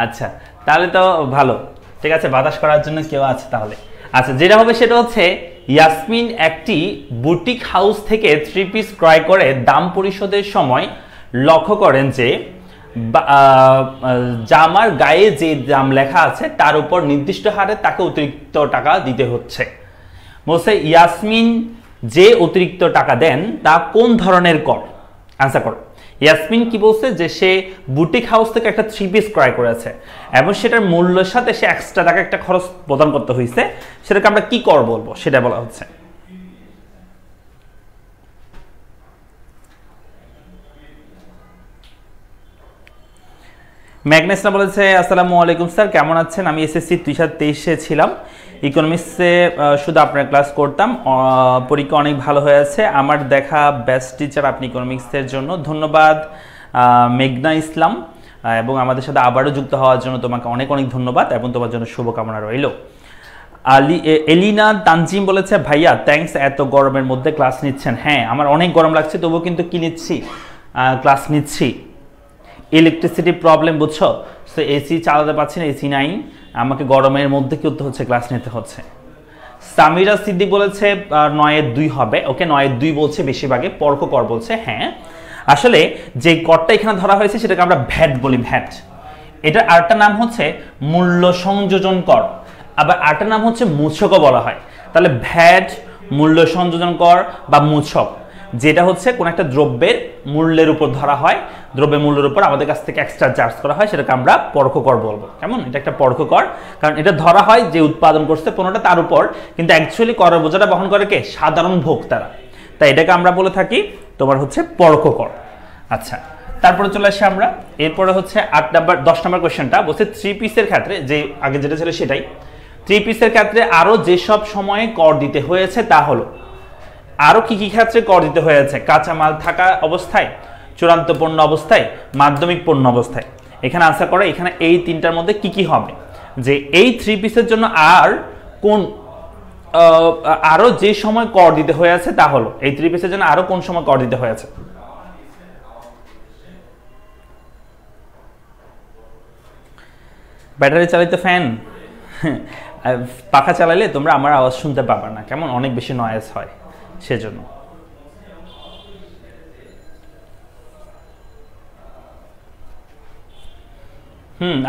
আচ্ছা, তাহলে তো ভালো, ঠিক আছে, বাতাস করার জন্য কেউ আছে তাহলে। আচ্ছা, যেটা হবে সেটা হচ্ছে ইয়াসমিন একটি বুটিক হাউস থেকে 3 পিস ক্রয় করে দাম পরিশোধের সময় লক্ষ্য করেন যে জামার গায়ে যে দাম লেখা আছে তার উপর নির্দিষ্ট হারে তাকে অতিরিক্ত টাকা দিতে হচ্ছে। বলছে ইয়াসমিন যে অতিরিক্ত টাকা দেন তা কোন ধরনের কর? আনসার করো। ইয়াসমিন কি বলছে? যে সে বুটিক হাউস থেকে একটা 3 পিস ক্রয় করেছে এবং সেটার মূল্যের সাথে সে এক্সট্রা টাকা একটা খরচ প্রদান করতে হয়েছে, সেটাকে আমরা কি কর বলবো সেটা বলা হচ্ছে। ম্যাগনেসনা বলেছে আসসালামু আলাইকুম স্যার, কেমন আছেন? আমি এসএসসি 2023-এ ছিলাম, ইকোনমিক্সে শুধু আপনার ক্লাস করতাম, পরীক্ষা অনেক ভালো হয়েছে, আমার দেখা বেস্ট টিচার আপনি ইকোনমিক্সের জন্য। ধন্যবাদ মেঘনা ইসলাম, এবং আমাদের সাথে আবারও যুক্ত হওয়ার জন্য তোমাকে অনেক অনেক ধন্যবাদ এবং তোমার জন্য শুভকামনা রইল। এলিনা তানজিম বলেছে ভাইয়া থ্যাঙ্কস, এত গরমের মধ্যে ক্লাস নিচ্ছেন। হ্যাঁ, আমার অনেক গরম লাগছে, তবুও কিন্তু কি নিচ্ছি? ক্লাস নিচ্ছি। ইলেকট্রিসিটি প্রবলেম, বুঝছো? তো এসি চালাতে পারছি না, এসি নাই, আমাকে গরমের মধ্যে কি করতে হচ্ছে, ক্লাস নিতে হচ্ছে। সামিরা সিদ্দিক বলেছে 9-2 হবে। ওকে, 9-2 বলছে বেশিরভাগে, পরোক্ষ কর বলছে। হ্যাঁ, আসলে যে করটা এখানে ধরা হয়েছে সেটাকে আমরা ভ্যাট বলি, ভ্যাট। এটার আরেকটা নাম হচ্ছে মূল্য সংযোজন কর, আবার আরেকটা নাম হচ্ছে মূসকও বলা হয়। তাহলে ভ্যাট, মূল্য সংযোজন কর বা মূসক, যেটা হচ্ছে কোন একটা দ্রব্যের মূল্যের উপর ধরা হয়, দ্রব্যের মূল্যের উপর আমাদের কাছ থেকে এক্সট্রা চার্জ করা হয়, সেটাকে আমরা পরোক্ষ কর বলবো। কেমন? এটা একটা পরোক্ষ কর, কারণ এটা ধরা হয় যে উৎপাদন করছে পণ্যটা তার উপর, কিন্তু অ্যাকচুয়ালি করের বোঝাটা বহন করে কে? সাধারণ ভোক্তারা। তাই এটাকে আমরা বলে থাকি তোমার হচ্ছে পরোক্ষ কর। আচ্ছা, তারপরে চলে আসি আমরা, এরপরে হচ্ছে 10 নম্বর কোয়েশ্চেনটা বলছে 3 পিসের ক্ষেত্রে, যে আগে যেটা ছিল সেটাই, 3 পিসের ক্ষেত্রে আরো যেসব সময়ে কর দিতে হয়েছে তা হলো। আরো কি কি ক্ষেত্রে কর দিতে হয়েছে? কাঁচামাল থাকা অবস্থায়, চূড়ান্ত পণ্য অবস্থায়, মাধ্যমিক পণ্য অবস্থায়। এখানে আনসার করে, এখানে এই তিনটার মধ্যে কি কি হবে, যে এই 3 পিসের জন্য আর কোন আরো যে সময় কর দিতে হয়েছে তা হলো, এই 3 পিসের জন্য আরো কোন সময় কর দিতে হয়েছে। ব্যাটারি চালিত ফ্যান, পাখা চালালে তোমরা আমার আওয়াজ শুনতে পাবা না, কেমন? অনেক বেশি নয়েজ হয় সেজন্য।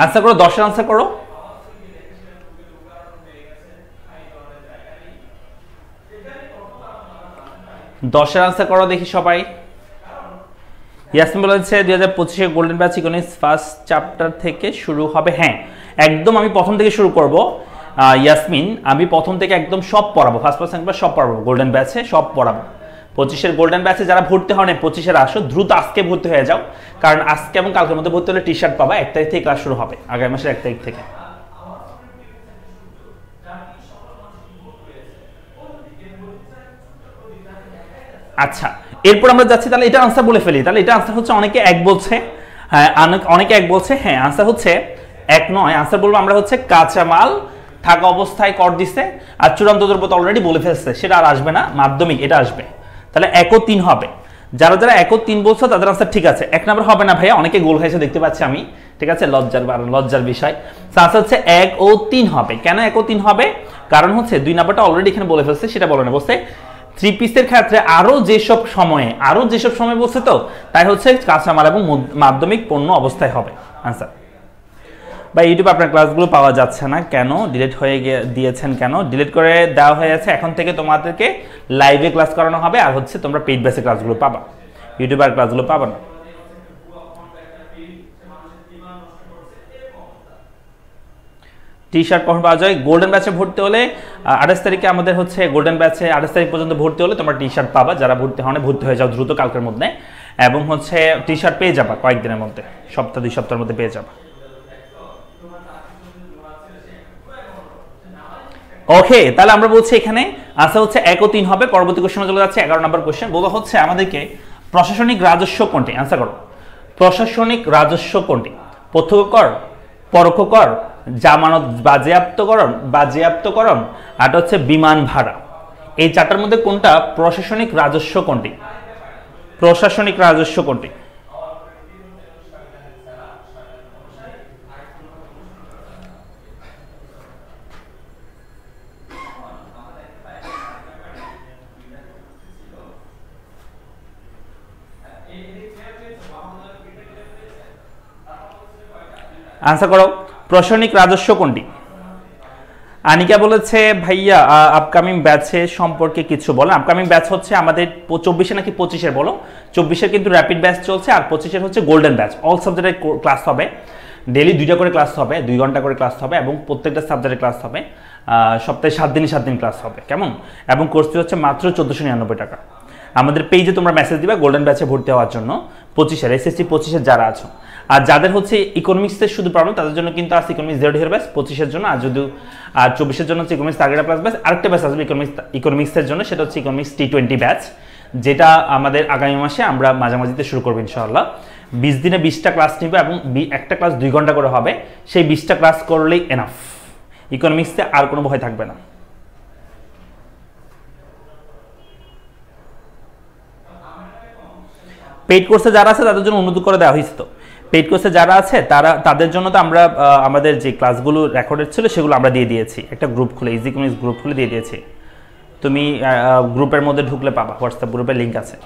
আনসার করো, 10 আনসার করো। 10 আনসার করো দেখি সবাই। ইয়াসমিন বলেছে 2025-এ golden batch economics first chapter থেকে শুরু হবে। হ্যাঁ, একদম আমি প্রথম থেকে শুরু করব ইয়াসমিন, আমি প্রথম থেকে একদম সব পড়াবো, ফার্স্ট পার্সেন্ট ক্লাস সব পড়াবো, গোল্ডেন ব্যাচে সব পড়াবো। 25-এর গোল্ডেন ব্যাচে যারা ভর্তি হন 25-এর আসো, দ্রুত আজকে ভর্তি হয়ে যাও, কারণ আজকে এবং কালকের মধ্যে ভর্তি হলে টি শার্ট পাবা। 1 তারিখ থেকে ক্লাস শুরু হবে, আগামী মাসের 1 তারিখ থেকে। আচ্ছা, এরপর আমরা যাচ্ছি, তাহলে এটা আনসার বলে ফেলি। তাহলে এটা আনসার হচ্ছে, অনেকে 1 বলছে, হ্যাঁ অনেকে 1 বলছে। হ্যাঁ, আনসার হচ্ছে 1 নয়, আনসার বলবো আমরা হচ্ছে কাঁচামাল থাকা অবস্থায় কর দিছে, আর চূড়ান্ত দ্রব্য তো অলরেডি বলে ফেলছে, সেটা আর আসবে না, মাধ্যমিক এটা আসবে। তাহলে 1 ও 3 হবে। যারা যারা 1 ও 3 বলছো তাদের আনসার ঠিক আছে। 1 নম্বর হবে না ভাইয়া, অনেকে গোল খাইছে দেখতে পাচ্ছি আমি, ঠিক আছে, লজ্জার বিষয়। আনসার হচ্ছে 1 ও 3 হবে। কেন 1 ও 3 হবে? কারণ হচ্ছে 2 নাম্বারটা অলরেডি এখানে বলে ফেলছে, সেটা বলে না, বলছে 3 পিসের ক্ষেত্রে আরো যেসব সময় বলছে, তো তাই হচ্ছে কাঁচামাল এবং মাধ্যমিক পণ্য অবস্থায় হবে আনসার। বা ইউটিউবে আপনার ক্লাসগুলো পাওয়া যাচ্ছে না কেন? ডিলিট হয়ে দিয়েছেন কেন? ডিলিট করে দেওয়া হয়েছে, এখন থেকে তোমাদেরকে লাইভে ক্লাস করানো হবে, আর হচ্ছে তোমরা পেইড বেসে ক্লাসগুলো পাবা, ইউটিউবে আর ক্লাসগুলো পাবা না। টি শার্ট কখন পাওয়া যায়? গোল্ডেন ব্যাচে ভর্তি হলে 28 তারিখে আমাদের হচ্ছে গোল্ডেন ব্যাচে 28 তারিখ পর্যন্ত ভর্তি হলে তোমরা টি শার্ট পাবা। যারা ভর্তি হয়ে যাও দ্রুত কালকের মধ্যে, এবং হচ্ছে টি শার্ট পেয়ে যাবা কয়েকদিনের মধ্যে, 2 সপ্তাহের মধ্যে পেয়ে যাবা। ওকে, তাহলে আমরা বলছি এখানে আনসার হচ্ছে 1 ও 3 হবে। পরবর্তী কোশ্চেনে চলে যাচ্ছে, 11 নম্বর কোশ্চেন। বলা হচ্ছে আমাদেরকে প্রশাসনিক রাজস্ব কোনটি? আনসার করো। প্রশাসনিক রাজস্ব কোনটি? প্রত্যক্ষ কর, পরোক্ষ কর, জামানত বাজেয়াপ্তকরণ, আর হচ্ছে বিমান ভাড়া। এই 4টার মধ্যে কোনটা প্রশাসনিক রাজস্ব কোনটি? প্রশাসনিক রাজস্ব কোনটি? আনসার করো, প্রশাসনিক রাজস্ব কোনটি? আনিকা বলেছে ভাইয়া আপকামিং ব্যাচে সম্পর্কে কিছু বলেন। আপকামিং ব্যাচ হচ্ছে আমাদের 24-এ নাকি 25-এর, বলো 24-এর কিন্তু র্যাপিড ব্যাচ চলছে, আর 25-এর হচ্ছে গোল্ডেন ব্যাচ। অল সাবজেক্টের ক্লাস হবে, ডেইলি 2টা করে ক্লাস হবে, 2 ঘন্টা করে ক্লাস হবে, এবং প্রত্যেকটা সাবজেক্টের ক্লাস হবে, সপ্তাহে 7 দিন ক্লাস হবে, কেমন? এবং কোর্স ফি হচ্ছে মাত্র 1499 টাকা। আমাদের পেজে তোমরা মেসেজ দিবা গোল্ডেন ব্যাচে ভর্তি হওয়ার জন্য, 25-এর এসএসসি 25-এর যারা আছো। আর যাদের হচ্ছে ইকোনমিক্সের শুধু প্রবলেম, তাদের জন্য কিন্তু আছে ইকোনমিক্স জিরো ডিয়ার ব্যাচ 25-এর জন্য, আর যদি 24-এর জন্য হচ্ছে ইকোনমিক্স টার্গেট প্লাস ব্যাচ। আরেকটা ব্যাচ আসবে ইকোনমিক্সের জন্য, সেটা হচ্ছে ইকোনমিক্স T20 ব্যাচ, যেটা আমাদের আগামী মাসে আমরা মাঝামাঝিতে শুরু করবো ইনশাআল্লাহ। 20 দিনে 20টা ক্লাস নিবে, এবং একটা ক্লাস 2 ঘন্টা করে হবে। সেই 20টা ক্লাস করলেই এনাফ, ইকোনমিক্সে আর কোনো ভয় থাকবে না। পেইড কোর্সে যারা আছে তাদের জন্য উন্নত করে দেওয়া হয়েছে, তো পেইড কোর্সে যারা আছে তাদের জন্য তো আমরা আমাদের যে ক্লাসগুলো রেকর্ডেড ছিল সেগুলো আমরা দিয়ে দিয়েছি, একটা গ্রুপ খুলে, ইজি ইকোনমিক্স গ্রুপ খুলে দিয়ে দিয়েছি। তুমি গ্রুপের মধ্যে ঢুকলে পাবা, হোয়াটসঅ্যাপ গ্রুপের লিঙ্ক আছে।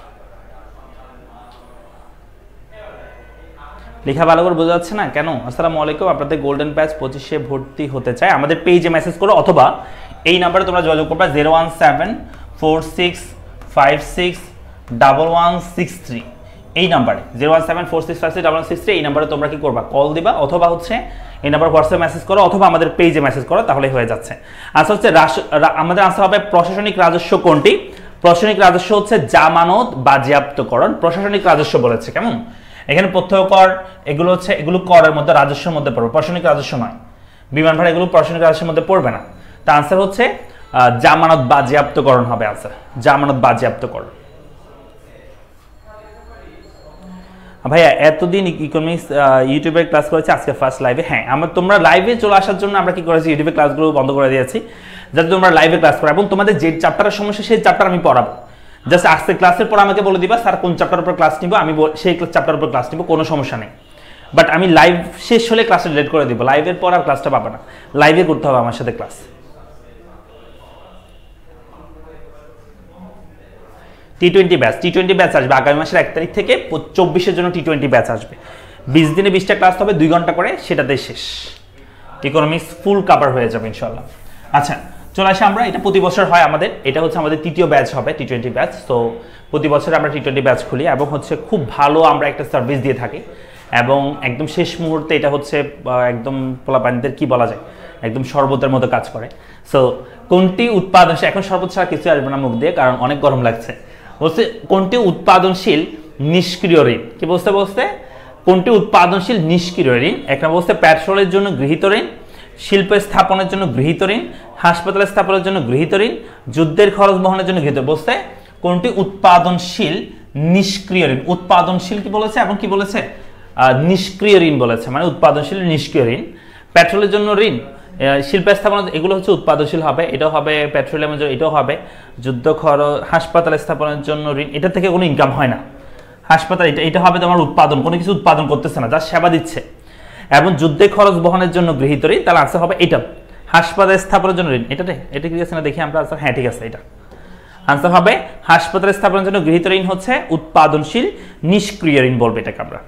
লেখা ভালো করে বোঝা যাচ্ছে না কেন? আসসালামু আলাইকুম, আপনাদের গোল্ডেন ব্যাচ 25-এ ভর্তি হতে চাই, আমাদের পেজে মেসেজ করো অথবা এই নাম্বারে তোমরা যোগাযোগ করবা 01746561163, এই নাম্বারে 01746561163, এই নাম্বারে তোমরা কি করবা, কল দিবা অথবা হচ্ছে এই নাম্বার হোয়াটসঅ্যাপ মেসেজ করো অথবা আমাদের পেজে মেসেজ করো, তাহলে হয়ে যাচ্ছে। আনসার হচ্ছে আমাদের আনসার হবে প্রশাসনিক রাজস্ব কোনটি? প্রশাসনিক রাজস্ব হচ্ছে জামানত বাজেয়াপ্তকরণ, প্রশাসনিক রাজস্ব বলেছে। কেমন? এখানে প্রত্যয় কর এগুলো হচ্ছে, এগুলো করের মধ্যে রাজস্বের মধ্যে পড়বে, প্রশাসনিক রাজস্ব নয়। বিমান ভাড়া এগুলো প্রশাসনিক রাজস্বের মধ্যে পড়বে না। তা আনসার হচ্ছে জামানত বাজেয়াপ্তকরণ হবে আনসার, জামানত বাজেয়াপ্তকরণ। ভাইয়া এতদিন ইকোনমিক্স ইউটিউবে ক্লাস করেছি, আজকে ফার্স্ট লাইভে। হ্যাঁ, তোমরা লাইভে চলে আসার জন্য আমরা কি করেছি, ইউটিউবে ক্লাসগুলো বন্ধ করে দিয়েছি যাতে তোমরা লাইভে ক্লাস করো, এবং তোমাদের যে চ্যাপ্টারের সমস্যা সেই চ্যাপ্টার আমি পড়াবো। জাস্ট আজকে ক্লাসের পর আমাকে বলে দিবা স্যার কোন চ্যাপ্টারের উপর ক্লাস নিব, আমি সেই চ্যাপ্টারের উপর ক্লাস নিব, কোনো সমস্যা নেই। বাট আমি লাইভ শেষ হলে ক্লাসটা ডিলিট করে দিব, লাইভের পর আর ক্লাসটা পাবে না, লাইভে করতে হবে আমার সাথে class. T20 batch, T20 batch আসবে আগামী মাসের 1 তারিখ থেকে 24-এর জন্য টি20 ব্যাচ আসবে। 20 দিনে 20টা ক্লাস হবে, 2 ঘন্টা করে, সেটাতে শেষ, ইকোনমিক্স ফুল কভার হয়ে যাবে ইনশাআল্লাহ। আচ্ছা চলে আসি আমরা, এটা প্রতি বছর হয় আমাদের, এটা হচ্ছে আমাদের 3য় ব্যাচ হবে টি20 ব্যাচ। তো প্রতি বছর আমরা টি20 ব্যাচ খুলি এবং হচ্ছে খুব ভালো আমরা একটা সার্ভিস দিয়ে থাকি, এবং একদম শেষ মুহূর্তে এটা হচ্ছে একদম পোলাপানিদের কি বলা যায়, একদম শরবতের মতো কাজ করে। সো কোনটি উৎপাদনশীল, এখন শরবত ছাড়া কিছু আসবে না মুখ দিয়ে কারণ অনেক গরম লাগছে। বলছে কোনটি উৎপাদনশীল নিষ্ক্রিয় ঋণ, কি বলতে কোনটি উৎপাদনশীল নিষ্ক্রিয় ঋণ? একটা বলছে পেট্রোলের জন্য গৃহীত ঋণ, শিল্প স্থাপনের জন্য গৃহীত ঋণ, হাসপাতাল স্থাপনের জন্য গৃহীত ঋণ, যুদ্ধের খরচ বহনের জন্য গৃহীত। বলছে কোনটি উৎপাদনশীল নিষ্ক্রিয় ঋণ, উৎপাদনশীল কি বলেছে এবং কি বলেছে, নিষ্ক্রিয় ঋণ বলেছে, মানে উৎপাদনশীল নিষ্ক্রিয় ঋণ। পেট্রোলের জন্য ঋণ, শিল্প স্থাপন, এগুলো হচ্ছে উৎপাদনশীল হবে, এটাও হবে পেট্রোলিয়ামের জন্য, এটাও হবে যুদ্ধ খরচ, হাসপাতাল স্থাপনের জন্য ঋণ, এটা থেকে কোনো ইনকাম হয় না। হাসপাতাল এটা হবে তোমার উৎপাদন, কোনো কিছু উৎপাদন করতেছে না, যা সেবা দিচ্ছে। এবং যুদ্ধের খরচ বহনের জন্য গৃহীত ঋণ, তাহলে আনসার হবে এটা, হাসপাতাল স্থাপনের জন্য ঋণ। এটা কি আছে না দেখি আমরা, আনসার হ্যাঁ ঠিক আছে, এটা আনসার হবে হাসপাতাল স্থাপনের জন্য গৃহীত ঋণ হচ্ছে উৎপাদনশীল নিষ্ক্রিয় ঋণ বলবে এটাকে আমরা।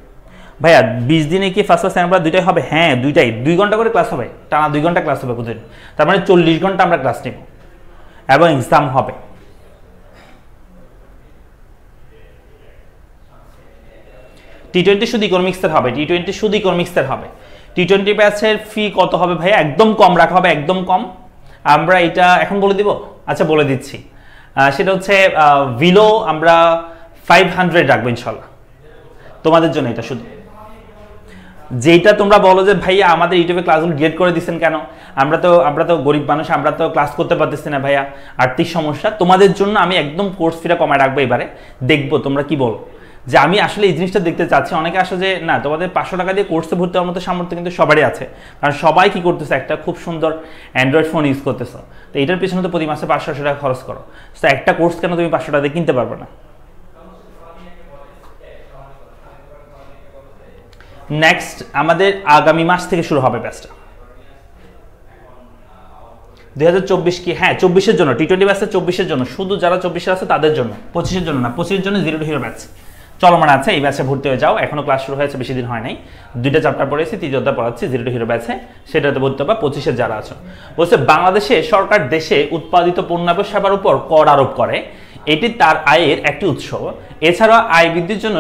ভাইয়া 20 দিনে কি ফার্স্ট ক্লাস আমরা দুইটাই হবে? হ্যাঁ দুইটাই, 2 ঘন্টা করে ক্লাস হবে, টানা 2 ঘন্টা ক্লাস হবে প্রতিদিন, তার মানে 40 ঘন্টা আমরা ক্লাস নেব এবং এক্সাম হবে। টি20 শুধু ইকোনমিক্সের হবে, টি20 শুধু ইকোনমিক্সের হবে। টি20 ব্যাচের ফি কত হবে ভাইয়া? একদম কম রাখা হবে, একদম কম। আমরা এটা এখন বলে দিব, আচ্ছা বলে দিচ্ছি, সেটা হচ্ছে ভিলো আমরা 500 রাখবো ইনশাল্লাহ তোমাদের জন্য। এটা শুধু যেটা তোমরা বলো যে ভাইয়া আমাদের ইউটিউবে ক্লাসগুলো ডিলিট করে দিচ্ছেন কেন, আমরা তো গরিব মানুষ, আমরা তো ক্লাস করতে পারতেছি না ভাইয়া, আর্থিক সমস্যা, তোমাদের জন্য আমি একদম কোর্স ফিটা কমায় রাখবো এবারে, দেখবো তোমরা কি বলো, যে আমি আসলে এই জিনিসটা দেখতে চাচ্ছি। অনেকে আসে যে না তোমাদের 500 টাকা দিয়ে কোর্সে ভর্তি হওয়ার মতো সামর্থ্য কিন্তু সবারই আছে, কারণ সবাই কি করতেছে, একটা খুব সুন্দর অ্যান্ড্রয়েড ফোন ইউজ করতেছে, তো এটার পিছনে তো প্রতি মাসে 500 টাকা খরচ করো, তো একটা কোর্স কেন তুমি 500 টাকা দিয়ে কিনতে পারবে না? নেক্সট আমাদের আগামী মাস থেকে শুরু হবে ব্যাচটা, 2024 কি? হ্যাঁ 24-এর জন্য টি20 ব্যাচটা 24-এর জন্য, শুধু যারা 24-এর আছে তাদের জন্য, 25-এর জন্য না, 25-এর জন্য জিরো টু হিরো ব্যাচ চলমান আছে, এই ব্যাচে ভর্তি হয়ে যাও। এখনো ক্লাস শুরু হয়েছে, বেশি দিন হয় নাই, 2টা চ্যাপ্টার পড়েছি, 3টা পড়াচ্ছি জিরো টু হিরো ব্যাচে, সেটাতে ভর্তি হবে 25-এর যারা আছো। বলছে বাংলাদেশে সরকার দেশে উৎপাদিত পণ্য সেবার উপর কর আরোপ করে, এটি তার আয়ের একটি উৎস। এছাড়া আয় বৃদ্ধির জন্য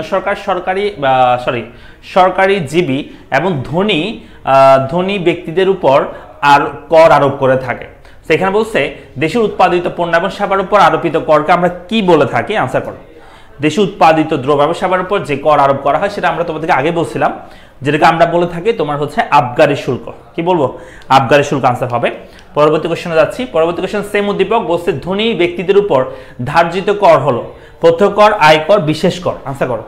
সরকারিজীবী এবং ধনী ব্যক্তিদের উপর আর কর আরোপ করে থাকে। সেখানে বলছে দেশের উৎপাদিত পণ্য এবং সেবার উপর আরোপিত করকে আমরা কি বলে থাকি? আনসার করো। দেশে উৎপাদিত দ্রব্য এবং সেবার উপর যে কর আরোপ করা হয় সেটা আমরা তোমাদেরকে আগে বলছিলাম, যেটাকে আমরা বলে থাকি তোমার হচ্ছে আবগারি শুল্ক। কি বলবো? আবগারি শুল্ক আনসার হবে। পরবর্তী কোশ্চেনে যাচ্ছি। পরবর্তী কোশ্চেন সেম উদ্দীপক, বলছে ধনী ব্যক্তিদের উপর ধার্যিত কর হলো প্রত্যক্ষ কর, আয়কর, বিশেষ কর। আনসার করো।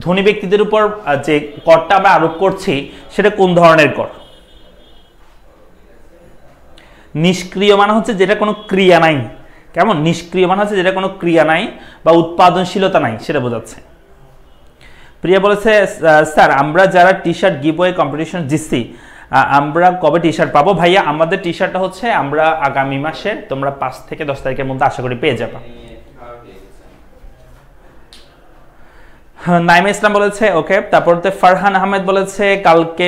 ধনী ব্যক্তিদের উপর যে করটা আমরা আরোপ করছি সেটা কোন ধরনের কর? নিষ্ক্রিয় মানে হচ্ছে যেটা কোনো ক্রিয়া নাই। কেমন? নিষ্ক্রিয় মানে হচ্ছে যেটা কোনো ক্রিয়া নাই বা উৎপাদনশীলতা নাই, সেটা বোঝাচ্ছে। প্রিয়া বলেছে স্যার আমরা যারা টি শার্ট গিভওয়ে কম্পিটিশন জিতছি আমরা কবে টি শার্ট পাবো? ভাইয়া আমাদের টি শার্টটা হচ্ছে আমরা আগামী মাসের তোমরা 5 থেকে 10 তারিখের মধ্যে আশা করি পেয়ে যাবে। নাইমা ইসলাম বলেছে ওকে। তারপর ফারহান আহমেদ বলেছে কালকে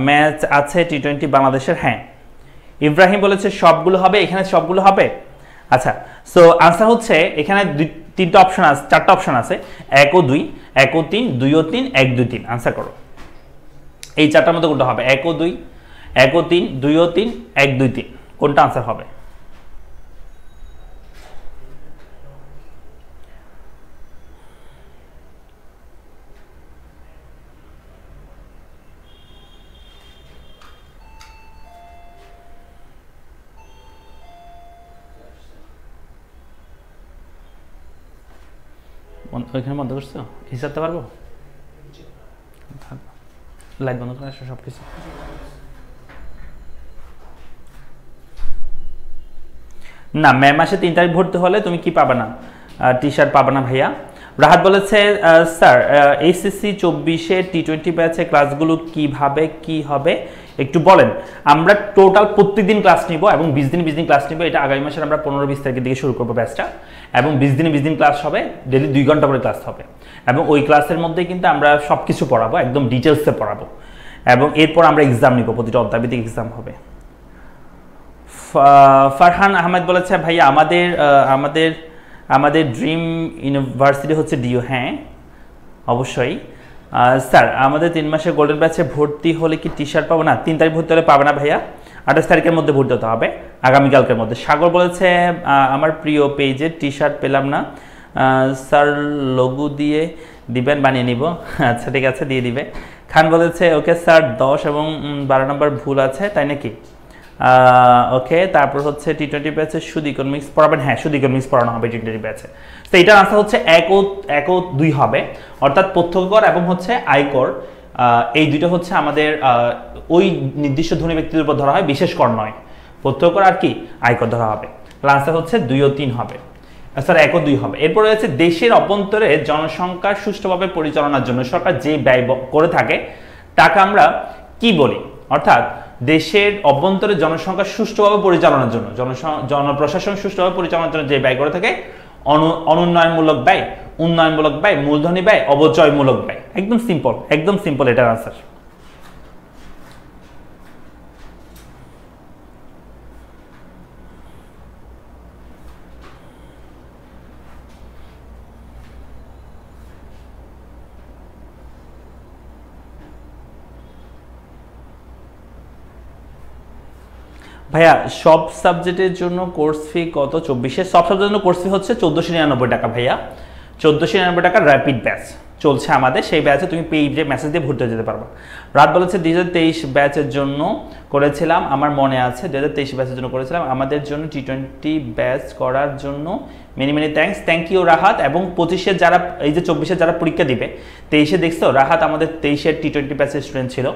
ম্যাচ আছে টি20 বাংলাদেশের। হ্যাঁ। ইব্রাহিম বলেছে সবগুলো হবে, এখানে সবগুলো হবে। আচ্ছা, সো আনসার হচ্ছে এখানে তিনটা অপশন আছে, চারটা অপশন আছে, 1 ও 2, 1 ও 3, 2 ও 3, 1, 2, 3। আনসার করো, এই চারটার মধ্যে কোনটা হবে? 1 ও 2, 1 ও 3, 2 ও 3, 1, 2, 3, কোনটা আনসার হবে? ওইখানে বন্ধ করছো? হিসাবতে পারবো? লাইট বন্ধ করে আসো সব কিছু। না, মে মাসে 3 তারিখ ভর্তি হলে তুমি কি পাবে না? টি শার্ট পাবে না ভাইয়া। রাহাত বলেছে স্যার এইচএসসি 24-এর টি20 ব্যাচে ক্লাসগুলো কিভাবে কি হবে একটু বলেন। আমরা টোটাল প্রত্যেকদিন ক্লাস নিব এবং 20 দিন ক্লাস নিব। এটা আগামী মাসের আমরা 15-20 তারিখের দিকে শুরু করবো ব্যাচটা, এবং 20 দিন ক্লাস হবে, ডেলি 2 ঘন্টা করে ক্লাস হবে, এবং ওই ক্লাসের মধ্যে কিন্তু আমরা সব কিছু পড়াবো, একদম ডিটেলসে পড়াবো, এবং এরপর আমরা এক্সাম নিব, প্রতিটা অধ্যায়ভিত্তিক এক্সাম হবে। ফারহান আহমেদ বলেছে ভাইয়া আমাদের ড্রিম ইউনিভার্সিটি হচ্ছে ডিইউ। হ্যাঁ অবশ্যই। স্যার আমাদের 3 মাসের গোল্ডেন ব্যাচে ভর্তি হলে কি টি শার্ট পাবো? না, 3 তারিখ ভর্তি হলে পাবে না ভাইয়া, 28 তারিখের মধ্যে ভর্তি হতে হবে, আগামীকালকের মধ্যে। সাগর বলেছে আমার প্রিয় পেজে টি শার্ট পেলাম না স্যার, লঘু দিয়ে দিবেন, বানিয়ে নিব। আচ্ছা ঠিক আছে, দিয়ে দিবে। খান বলেছে ওকে স্যার 10 এবং 12 নম্বর ভুল আছে, তাই নাকি? ওকে। তারপর হচ্ছে টি20 ব্যাচে শুধু ইকোনমিক্স পড়াবেন? হ্যাঁ, শুধু ইকোনমিক্স পড়ানো হবে টি20 ব্যাচে। তো এটার আনসার হচ্ছে 1 ও 2 হবে, অর্থাৎ প্রত্যক্ষকর এবং হচ্ছে আয়কর, এই দুটো হচ্ছে আমাদের ওই নির্দিষ্ট ধনী ব্যক্তিদের উপর ধরা হয়, বিশেষ কর নয়। প্রত্যক্ষকর আর কি আয়কর ধরা হবে। আনসার হচ্ছে 2 ও 3 হবে, স্যার 1 ও 2 হবে। এরপর রয়েছে দেশের অভ্যন্তরে জনসংখ্যা সুষ্ঠুভাবে পরিচালনার জন্য সরকার যে ব্যয় করে থাকে তাকে আমরা কি বলি? অর্থাৎ দেশের অভ্যন্তরে জনসংখ্যা সুষ্ঠুভাবে পরিচালনার জন্য, জনপ্রশাসন সুষ্ঠুভাবে পরিচালনার জন্য যে ব্যয় করে থাকে, অনুন্নয়নমূলক ব্যয়, উন্নয়নমূলক ব্যয়, মূলধনী ব্যয়, অবচয়মূলক ব্যয়। একদম সিম্পল এটার আনসার। ভাইয়া সব সাবজেক্টের জন্য কোর্স ফি কত? 24-এর সব সাবজেক্টের জন্য কোর্স ফি হচ্ছে 1499 টাকা ভাইয়া, 1499 টাকা র্যাপিড ব্যাচ চলছে আমাদের, সেই ব্যাচে তুমি পেইজে মেসেজ দিয়ে ভর্তি হয়ে যেতে পারবা। রাত বলেছে 2023 ব্যাচের জন্য করেছিলাম, আমার মনে আছে 2023 ব্যাচের জন্য করেছিলাম, আমাদের জন্য টি20 ব্যাচ করার জন্য many thanks. Thank you Rahat. এবং 25-এর যারা, এই যে 24-এর যারা পরীক্ষা দিবে, 23-এ দেখছো রাহাত আমাদের 23-এর টি20 ব্যাচের স্টুডেন্ট ছিল,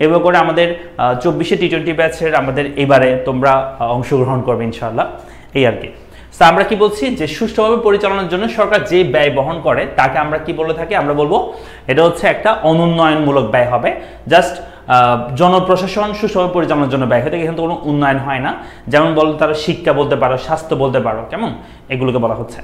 এবার করে আমাদের 24-এর টি20 ব্যাচের আমাদের এবারে তোমরা অংশগ্রহণ করবে ইনশাআল্লাহ, এই আর কি। তো আমরা কি বলছি যে সুষ্ঠুভাবে পরিচালনার জন্য সরকার যে ব্যয় বহন করে তাকে আমরা কি বলে থাকি? আমরা বলবো এটা হচ্ছে একটা অনুন্নয়নমূলক ব্যয় হবে, জাস্ট জনপ্রশাসন সুষ্ঠুভাবে পরিচালনার জন্য ব্যয় হয়, এখানে তো কোনো উন্নয়ন হয় না। যেমন বলতে তারা শিক্ষা বলতে পারো, স্বাস্থ্য বলতে পারো, কেমন এগুলোকে বলা হচ্ছে।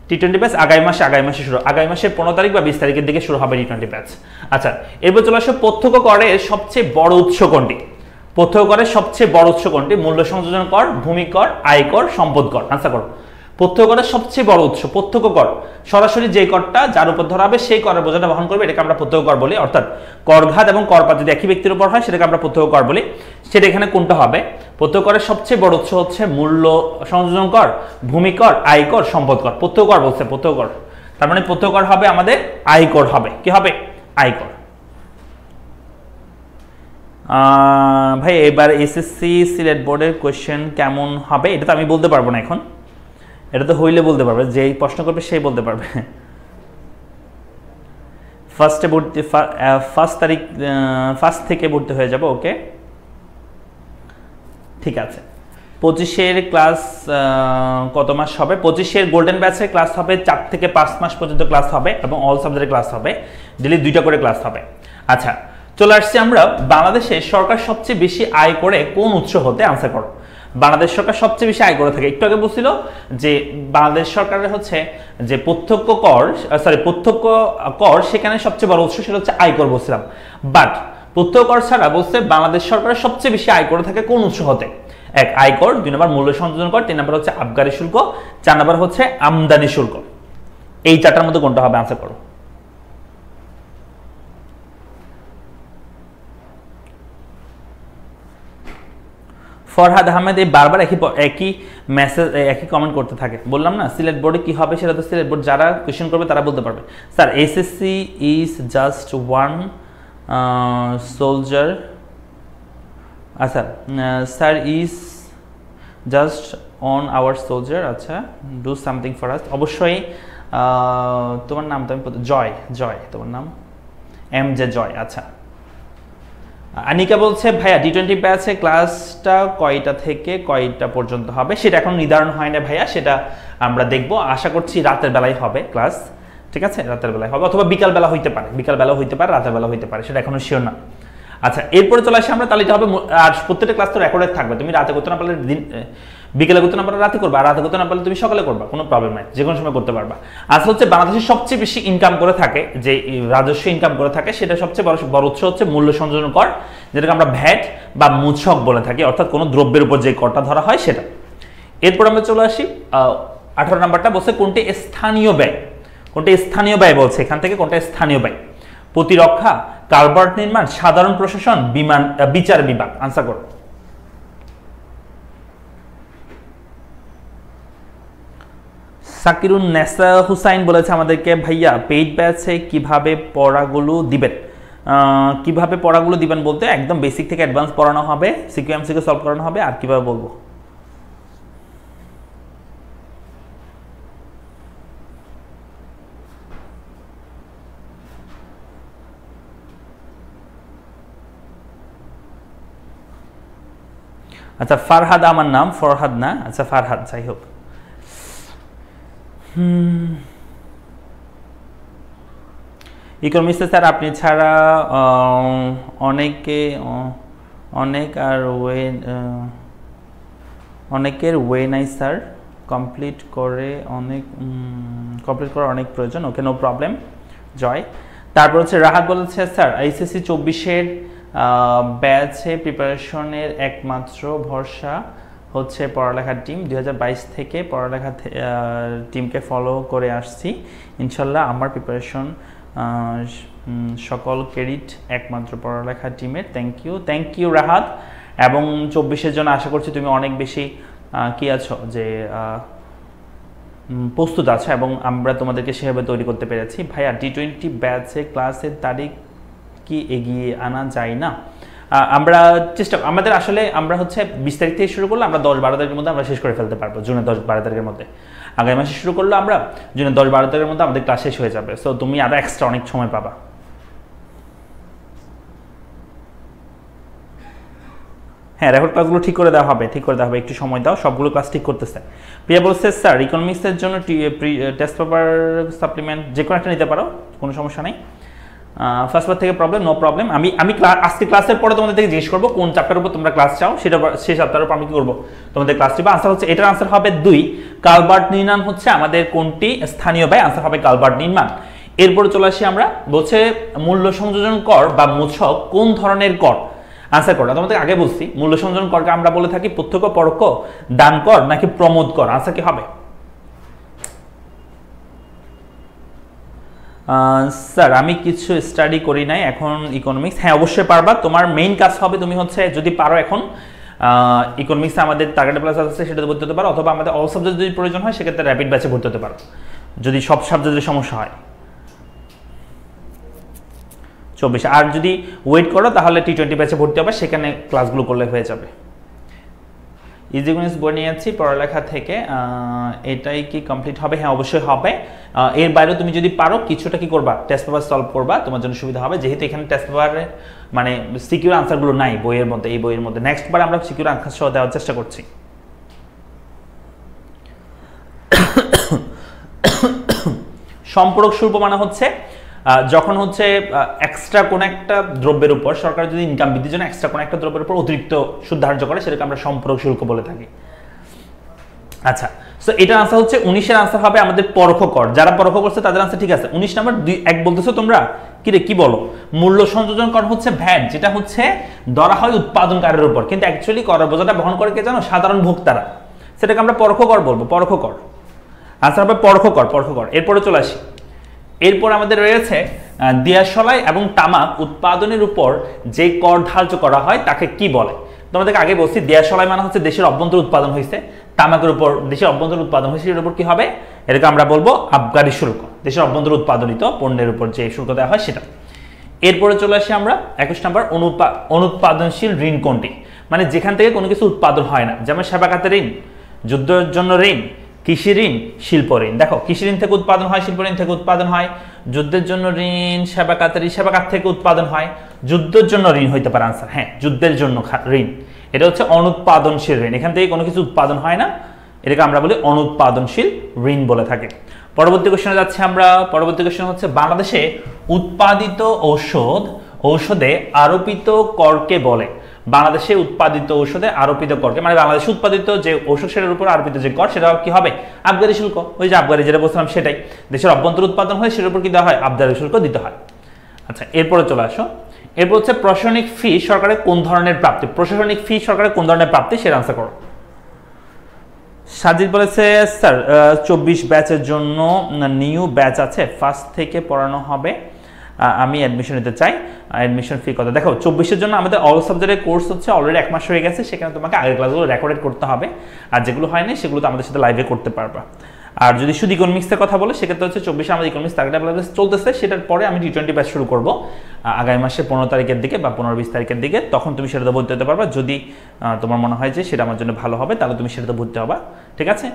টি20 ব্যাচ আগামী মাসে শুরু, আগামী মাসের 15 তারিখ বা 20 তারিখের দিকে শুরু হবে টি20 ব্যাচ। আচ্ছা, এরপর চলে আসো প্রত্যক্ষ করের সবচেয়ে বড় উৎস কোনটি? প্রত্যক্ষ করের সবচেয়ে বড় উৎস কোনটি? মূল্য সংযোজন কর, ভূমি কর, আয় কর, সম্পদ কর। আনসার করো। প্রত্যক্ষ করের সবচেয়ে বড় উৎস প্রত্যক্ষ কর, সরাসরি যে করটা যার উপর ধরা হবে সেই করের বোঝাটা বহন করবে, এটাকে আমরা প্রত্যক্ষ কর বলি। অর্থাৎ করঘাত এবং করপাত যদি একই ব্যক্তির উপর হয় সেটাকে আমরা প্রত্যক্ষ কর বলি। সেটা এখানে কোনটা হবে? প্রত্যক্ষ করের সবচেয়ে বড় উৎস হচ্ছে মূল্য সংযোজন কর, ভূমি কর, আয় কর, সম্পদ কর। প্রত্যক্ষ কর বলছে, প্রত্যক্ষ কর, তার মানে প্রত্যক্ষ কর হবে আমাদের আয় কর হবে। কি হবে? আয় কর। ভাই এবার এসএসসি সিলেট বোর্ডের কোয়েশ্চেন কেমন হবে এটা তো আমি বলতে পারবো না এখন, এটা তো হইলে বলতে পারবে, যেই প্রশ্ন করবে সেই বলতে পারবে। ফার্স্ট থেকে ভর্তি হয়ে যাব। ওকে ঠিক আছে। 25-এর ক্লাস কত মাস হবে? 25-এর গোল্ডেন ব্যাচের ক্লাস হবে 4 থেকে 5 মাস পর্যন্ত ক্লাস হবে এবং অল সাবজেক্টের ক্লাস হবে, ডেইলি 2টা করে ক্লাস হবে। আচ্ছা, চলে আসছি আমরা বাংলাদেশে সরকার সবচেয়ে বেশি আয় করে কোন উৎস হতে? আনসার করো। বাংলাদেশ সরকার সবচেয়ে বেশি আয় করে থাকে, একটু আগে বলছিল যে বাংলাদেশ সরকারের হচ্ছে যে প্রত্যক্ষ কর সেখানে সবচেয়ে বড় উৎস সেটা হচ্ছে আয়কর বলছিলাম, বাট প্রত্যক্ষ কর ছাড়া বলছে বাংলাদেশ সরকারের সবচেয়ে বেশি আয় করে থাকে কোন উৎস হতে? 1 আয়কর, 2 নম্বর মূল্য সংযোজন কর, 3 নম্বর হচ্ছে আবগারি শুল্ক, 4 নম্বর হচ্ছে আমদানি শুল্ক। এই 4টার মধ্যে কোনটা হবে? আনসার করো। ফরহাদ আহমেদ এই বারবার একই মেসেজ একই কমেন্ট করতে থাকে, বললাম না সিলেট বোর্ডে কি হবে সেটা তো সিলেট বোর্ড যারা কোশ্চেন করবে তারা বলতে পারবে। Sir SSC is just one soldier, আচ্ছা sir is just on our soldier, আচ্ছা ডু সামথিং ফর আস। অবশ্যই তোমার নাম তো আমি জয় তোমার নাম MJ জয়। আচ্ছা, আনিকা বলছে ভাইয়া টি20 ব্যাচে ক্লাসটা কয়টা থেকে কয়টা পর্যন্ত হবে? সেটা এখন নির্ধারণ হয় না ভাইয়া, সেটা আমরা দেখব। আশা করছি রাতের বেলায় হবে ক্লাস, ঠিক আছে? রাতের বেলায় হবে অথবা বিকাল বেলা হইতে পারে, রাতের বেলা হইতে পারে, সেটা এখনো শিওর না। আচ্ছা, এরপরে চলে আসি আমরা, তাহলে এটা হবে। আর প্রত্যেকটা ক্লাস তো রেকর্ডেড থাকবে, তুমি রাতে করতে না পারলে বিকেলে করতে না পারলে রাতে করবা, আর রাতে করতে না পারলে তুমি সকালে করবা, কোনো প্রবলেম নাই, যে কোনো সময় করতে পারবা। আসলে হচ্ছে বাংলাদেশের সবচেয়ে বেশি ইনকাম করে থাকে, যে রাজস্ব ইনকাম করে থাকে, সেটা সবচেয়ে বড় উৎস হচ্ছে মূল্য সংযোজন কর, যেটাকে আমরা ভ্যাট বা মূসক বলে থাকি, অর্থাৎ কোনো দ্রব্যের উপর যে করটা ধরা হয় সেটা। এরপর আমরা চলে আসি 18 নাম্বারটা, বলছে কোনটি স্থানীয় ব্যয়? কোনটি স্থানীয় ব্যয় বলছে এখান থেকে, কোনটা স্থানীয় ব্যয়? প্রতিরক্ষা, কালভার্ট নির্মাণ, সাধারণ প্রশাসন, বিচার বিভাগ। আনসার করো। সাকিরুন নেসা হুসাইন বলেছে আমাদেরকে ভাইয়া পেইড ব্যাচে কিভাবে পড়াগুলো দিবেন বলতে একদম বেসিক থেকে অ্যাডভান্স পড়ানো হবে, সিকিউ সলভ করানো হবে, আর কিভাবে বলবো? আচ্ছা ফারহাদ আমার নাম, ফরহাদ না, আচ্ছা ফারহাদ, যাই হোক। ইকোনমিক্সে স্যার আপনি ছাড়া অনেকের ওয়ে নাই স্যার, কমপ্লিট করা অনেক প্রয়োজন। ওকে, নো প্রবলেম জয়। তারপর হচ্ছে রাহাত বলেছে স্যার এইচএসসি 24-এর ব্যাচে প্রিপারেশনের একমাত্র ভরসা হচ্ছে পড়ালেখার টিম। 2022 থেকে পড়ালেখা টিমকে ফলো করে আসছি, ইনশাল্লাহ আমার প্রিপারেশন সকল ক্রেডিট একমাত্র পড়ালেখা টিমের। Thank you Rahat. এবং 24-এর জন্য আশা করছি তুমি অনেক বেশি কি আছো, যে প্রস্তুত আছো, এবং আমরা তোমাদেরকে সেভাবে তৈরি করতে পেরেছি। ভাইয়া টি20 ব্যাচে ক্লাসের তারিখ কি এগিয়ে আনা যায় না? আমরা আমরা হচ্ছে 20 তারিখ থেকে শুরু করলে আমরা 10-12 তারিখের মধ্যে আমরা শেষ করে ফেলতে পারবো, জুনের 10-12 তারিখের মধ্যে। আগামী মাসে শুরু করলে আমরা জুনের 10-12 তারিখের মধ্যে আমাদের ক্লাস শেষ হয়ে যাবে, সো তুমি আরো এক্সট্রা অনেক সময় পাবা। হ্যাঁ, রেকর্ড ক্লাসগুলো ঠিক করে দেওয়া হবে, একটু সময় দাও, সবগুলো ক্লাস ঠিক করতেছে। প্রিয়া বলছে স্যার ইকোনমিক্সের জন্য টেস্ট পেপার সাপ্লিমেন্ট যে কোনো একটা নিতে পারো, কোনো সমস্যা নেই। ফার্স্ট বার থেকে নো প্রবলেম। আমি আজকে ক্লাসের পরে তোমাদের থেকে জিজ্ঞেস করবো কোন চ্যাপ্টারের উপর তোমরা ক্লাস চাও, সেটা সেই চ্যাপ্টারের উপর আমি কি করবো তোমাদের ক্লাস দিবা। আনসার হচ্ছে, এটার আনসার হবে 2, কালভার্ট নির্মাণ হচ্ছে আমাদের কোনটি স্থানীয় ব্যয়, আনসার হবে কালভার্ট নির্মাণ। এরপরে চলে আসি আমরা, বলছে মূল্য সংযোজন কর বা মূসক কোন ধরনের কর? আনসার করো। তোমাদের আগে বলছি মূল্য সংযোজন করকে আমরা বলে থাকি প্রত্যক্ষ পরোক্ষ দান কর নাকি প্রমোদ কর। আনসার কি হবে? স্যার আমি কিছু স্টাডি করি নাই এখন ইকোনমিক্স। হ্যাঁ অবশ্যই পারবা, তোমার মেইন কাজ হবে তুমি হচ্ছে যদি পারো এখন ইকোনমিক্সে আমাদের টার্গেট প্লাস আছে সেটাতে ভর্তি হতে পারো, অথবা আমাদের অল সাবজেক্ট যদি প্রয়োজন হয় সেক্ষেত্রে র্যাপিড ব্যাচে ভর্তি হতে পারো যদি সব সাবজেক্টের সমস্যা হয়। 24 আর যদি ওয়েট করো তাহলে টি20 ব্যাচে ভর্তি হবে, সেখানে ক্লাসগুলো করলে হয়ে যাবে। ইজিকোনমিক্স বই নিয়েছি পড়ালেখা থেকে, এটাই কি কমপ্লিট হবে? হ্যাঁ অবশ্যই হবে। এর বাইরেও তুমি যদি পারো কিছুটা কি করবা, টেস্ট পেপার সলভ করবা, তোমার জন্য সুবিধা হবে, যেহেতু এখানে টেস্ট পেপারে মানে সিকিউর আনসারগুলো নাই বইয়ের মধ্যে, এই বইয়ের মধ্যে। নেক্সট বার আমরা সিকিউর আনসার সহ দেওয়ার চেষ্টা করছি। সম্পূরক শুল্ক মানে হচ্ছে যখন হচ্ছে এক্সট্রা কোন একটা দ্রব্যের উপর সরকার যদি ইনকাম বৃদ্ধির জন্য এক্সট্রা কোন একটা দ্রব্যের উপর অতিরিক্ত সুদ ধার্য করে সেটাকে আমরা সম্পূরক শুল্ক বলে থাকি। আচ্ছা, সো এটা আনসার হচ্ছে 19 এর আনসার হবে আমাদের পরোক্ষ কর। যারা পরোক্ষ করছে তাদের আনসার ঠিক আছে। 19 নাম্বার 1 বলতেছো তোমরা কি রে, কি বলো? মূল্য সংযোজন কর হচ্ছে ভ্যাট, যেটা হচ্ছে ধরা হয় উৎপাদনকারীর উপর, কিন্তু অ্যাকচুয়ালি করের বোঝাটা বহন করে কে জানো? সাধারণ ভোক্তারা। সেটাকে আমরা পরোক্ষ কর বলবো, পরোক্ষ কর। আনসার হবে পরোক্ষ কর, পরোক্ষ কর। এরপরে চলে আসি। এরপর আমাদের রয়েছে দিয়াশলাই এবং তামাক উৎপাদনের উপর যে কর ধার্য করা হয় তাকে কি বলে? তোমাদেরকে আগে বলছি দিয়াশলাই মানে হচ্ছে দেশের অভ্যন্তর উৎপাদন হয়েছে, তামাকের উপর দেশের অভ্যন্তর উৎপাদন হয়েছে এর উপর কি হবে? এটাকে আমরা বলবো আবগারি শুল্ক, দেশের অভ্যন্তর উৎপাদনিত পণ্যের উপর যে শুল্ক দেওয়া হয় সেটা। এরপরে চলে আসি আমরা 21 নম্বর অনুৎপাদনশীল ঋণ কোনটি? মানে যেখান থেকে কোনো কিছু উৎপাদন হয় না, যেমন সেবা খাতে ঋণ, যুদ্ধের জন্য ঋণ, কৃষি ঋণ, শিল্প ঋণ। দেখো কৃষি ঋণ থেকে উৎপাদন হয়, শিল্প ঋণ থেকে উৎপাদন হয়, যুদ্ধের জন্য ঋণ, সেবা খাতের ঋণ, সেবা খাত থেকে উৎপাদন হয়, যুদ্ধের জন্য ঋণ হইতে পারে আনসার, হ্যাঁ যুদ্ধের জন্য ঋণ। এটা হচ্ছে অনুৎপাদনশীল ঋণ, এখান থেকে কোনো কিছু উৎপাদন হয় না, এটাকে আমরা বলি অনুৎপাদনশীল ঋণ বলে থাকি। পরবর্তী কোশ্চেনে যাচ্ছি আমরা। পরবর্তী কোশ্চেন হচ্ছে বাংলাদেশে উৎপাদিত ঔষধে আরোপিত করকে বলে? বাংলাদেশে উৎপাদিত ঔষধে আরোপিত করকে মানে বাংলাদেশে উৎপাদিত যে ঔষধ সেটার উপর আরোপিত যে কর সেটা কি হবে? আবগারি শুল্ক। ওই যে আবগারি যেটা বলছিলাম সেটাই, দেশের অভ্যন্তর উৎপাদন হয় সেটার উপর কি দেওয়া হয়? আবগারি শুল্ক দিতে হয়। আচ্ছা, এরপরে চলে আসো। এরপর হচ্ছে প্রশাসনিক ফি সরকারের কোন ধরনের প্রাপ্তি? প্রশাসনিক ফি সরকারের কোন ধরনের প্রাপ্তি সেটা আনসার করো। সাজিদ বলেছে স্যার 24 ব্যাচের জন্য নিউ ব্যাচ আছে, ফার্স্ট থেকে পড়ানো হবে, আমি অ্যাডমিশন নিতে চাই, অ্যাডমিশন ফি কত? দেখো 24-এর জন্য আমাদের অল সাবজেক্টের কোর্স হচ্ছে অলরেডি 1 মাস হয়ে গেছে, সেখানে তোমাকে আগের ক্লাসগুলো রেকর্ডেড করতে হবে, আর যেগুলো হয় না সেগুলো তো আমাদের সাথে লাইভে করতে পারবা। আর যদি শুধু ইকোনমিক্সের কথা বলে সেক্ষেত্রে হচ্ছে 24-এ আমাদের ইকোনমিক্স টার্গেট অ্যানালাইসিস চলতেছে, সেটার পরে আমি T20 ব্যাচ শুরু করব আগামী মাসের 15 তারিখের দিকে বা 15-20 তারিখের দিকে, তখন তুমি সেটাতে ভর্তি হতে পারবা। যদি তোমার মনে হয় যে সেটা আমার জন্য ভালো হবে তাহলে তুমি সেটাতে ভর্তি হবা, ঠিক আছে?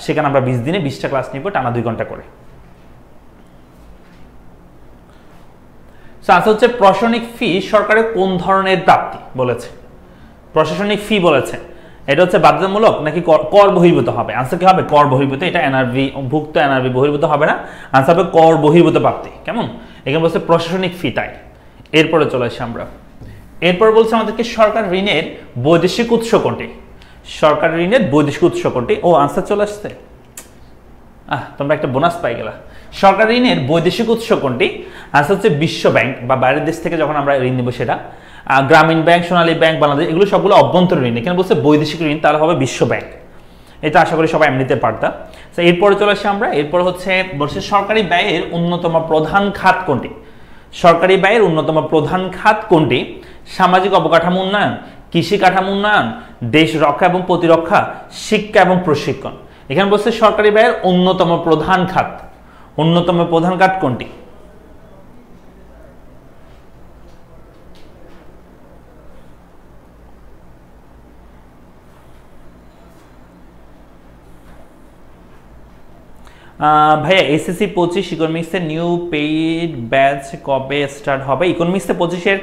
সেখানে আমরা 20 দিনে 20টা ক্লাস নিব, টানা 2 ঘন্টা করে। আনসার হচ্ছে প্রশাসনিক ফি সরকারের কোন ধরনের প্রাপ্তি বলেছে? প্রশাসনিক ফি বলেছে এটা হচ্ছে বাধ্যতামূলক নাকি কর বহির্ভূত হবে? আনসার কি হবে? কর বহির্ভূত। এটা এনআরভি ভুক্ত, এনআরভি বহির্ভূত হবে না, আনসার হবে কর বহির্ভূত প্রাপ্তি। কেমন? এখানে বলছে প্রশাসনিক ফি, তাই। এরপরে চলে আসি আমরা। এরপর বলছে আমাদেরকে সরকার ঋণের বৈদেশিক উৎস কোনটি? সরকার ঋণের বৈদেশিক উৎস কোনটি? ও আনসার চলে আসছে, তোমরা একটা বোনাস পাই গেলা। সরকার ঋণের বৈদেশিক উৎস কোনটি? আনসার হচ্ছে বিশ্ব ব্যাংক বা বাইরের দেশ থেকে যখন আমরা ঋণ নিব সেটা। গ্রামীণ ব্যাংক, সোনালী ব্যাংক, বাংলাদেশ, এগুলো সবগুলো অভ্যন্তরীণ ঋণ। এখানে বলছে বৈদেশিক ঋণ, তাহলে হবে বিশ্ব ব্যাংক। এটা আশা করি সবাই এমনিতে পারতা। এরপরে চলে আসি আমরা। এরপর হচ্ছে বলছে সরকারি ব্যয়ের অন্যতম প্রধান খাত কোনটি? সরকারি ব্যয়ের অন্যতম প্রধান খাত কোনটি? সামাজিক অবকাঠামো উন্নয়ন, কৃষি কাঠামো উন্নয়ন, দেশ রক্ষা এবং প্রতিরক্ষা, শিক্ষা এবং প্রশিক্ষণ। এখানে বলছে সরকারি ব্যয়ের অন্যতম প্রধান খাত, অন্যতম প্রধান খাত কোনটি? ভাইয়া এসএসসি 25 ইকোনমিক্সের নিউ পেইড ব্যাচ কবে স্টার্ট হবে? ইকোনমিক্সের 25-এর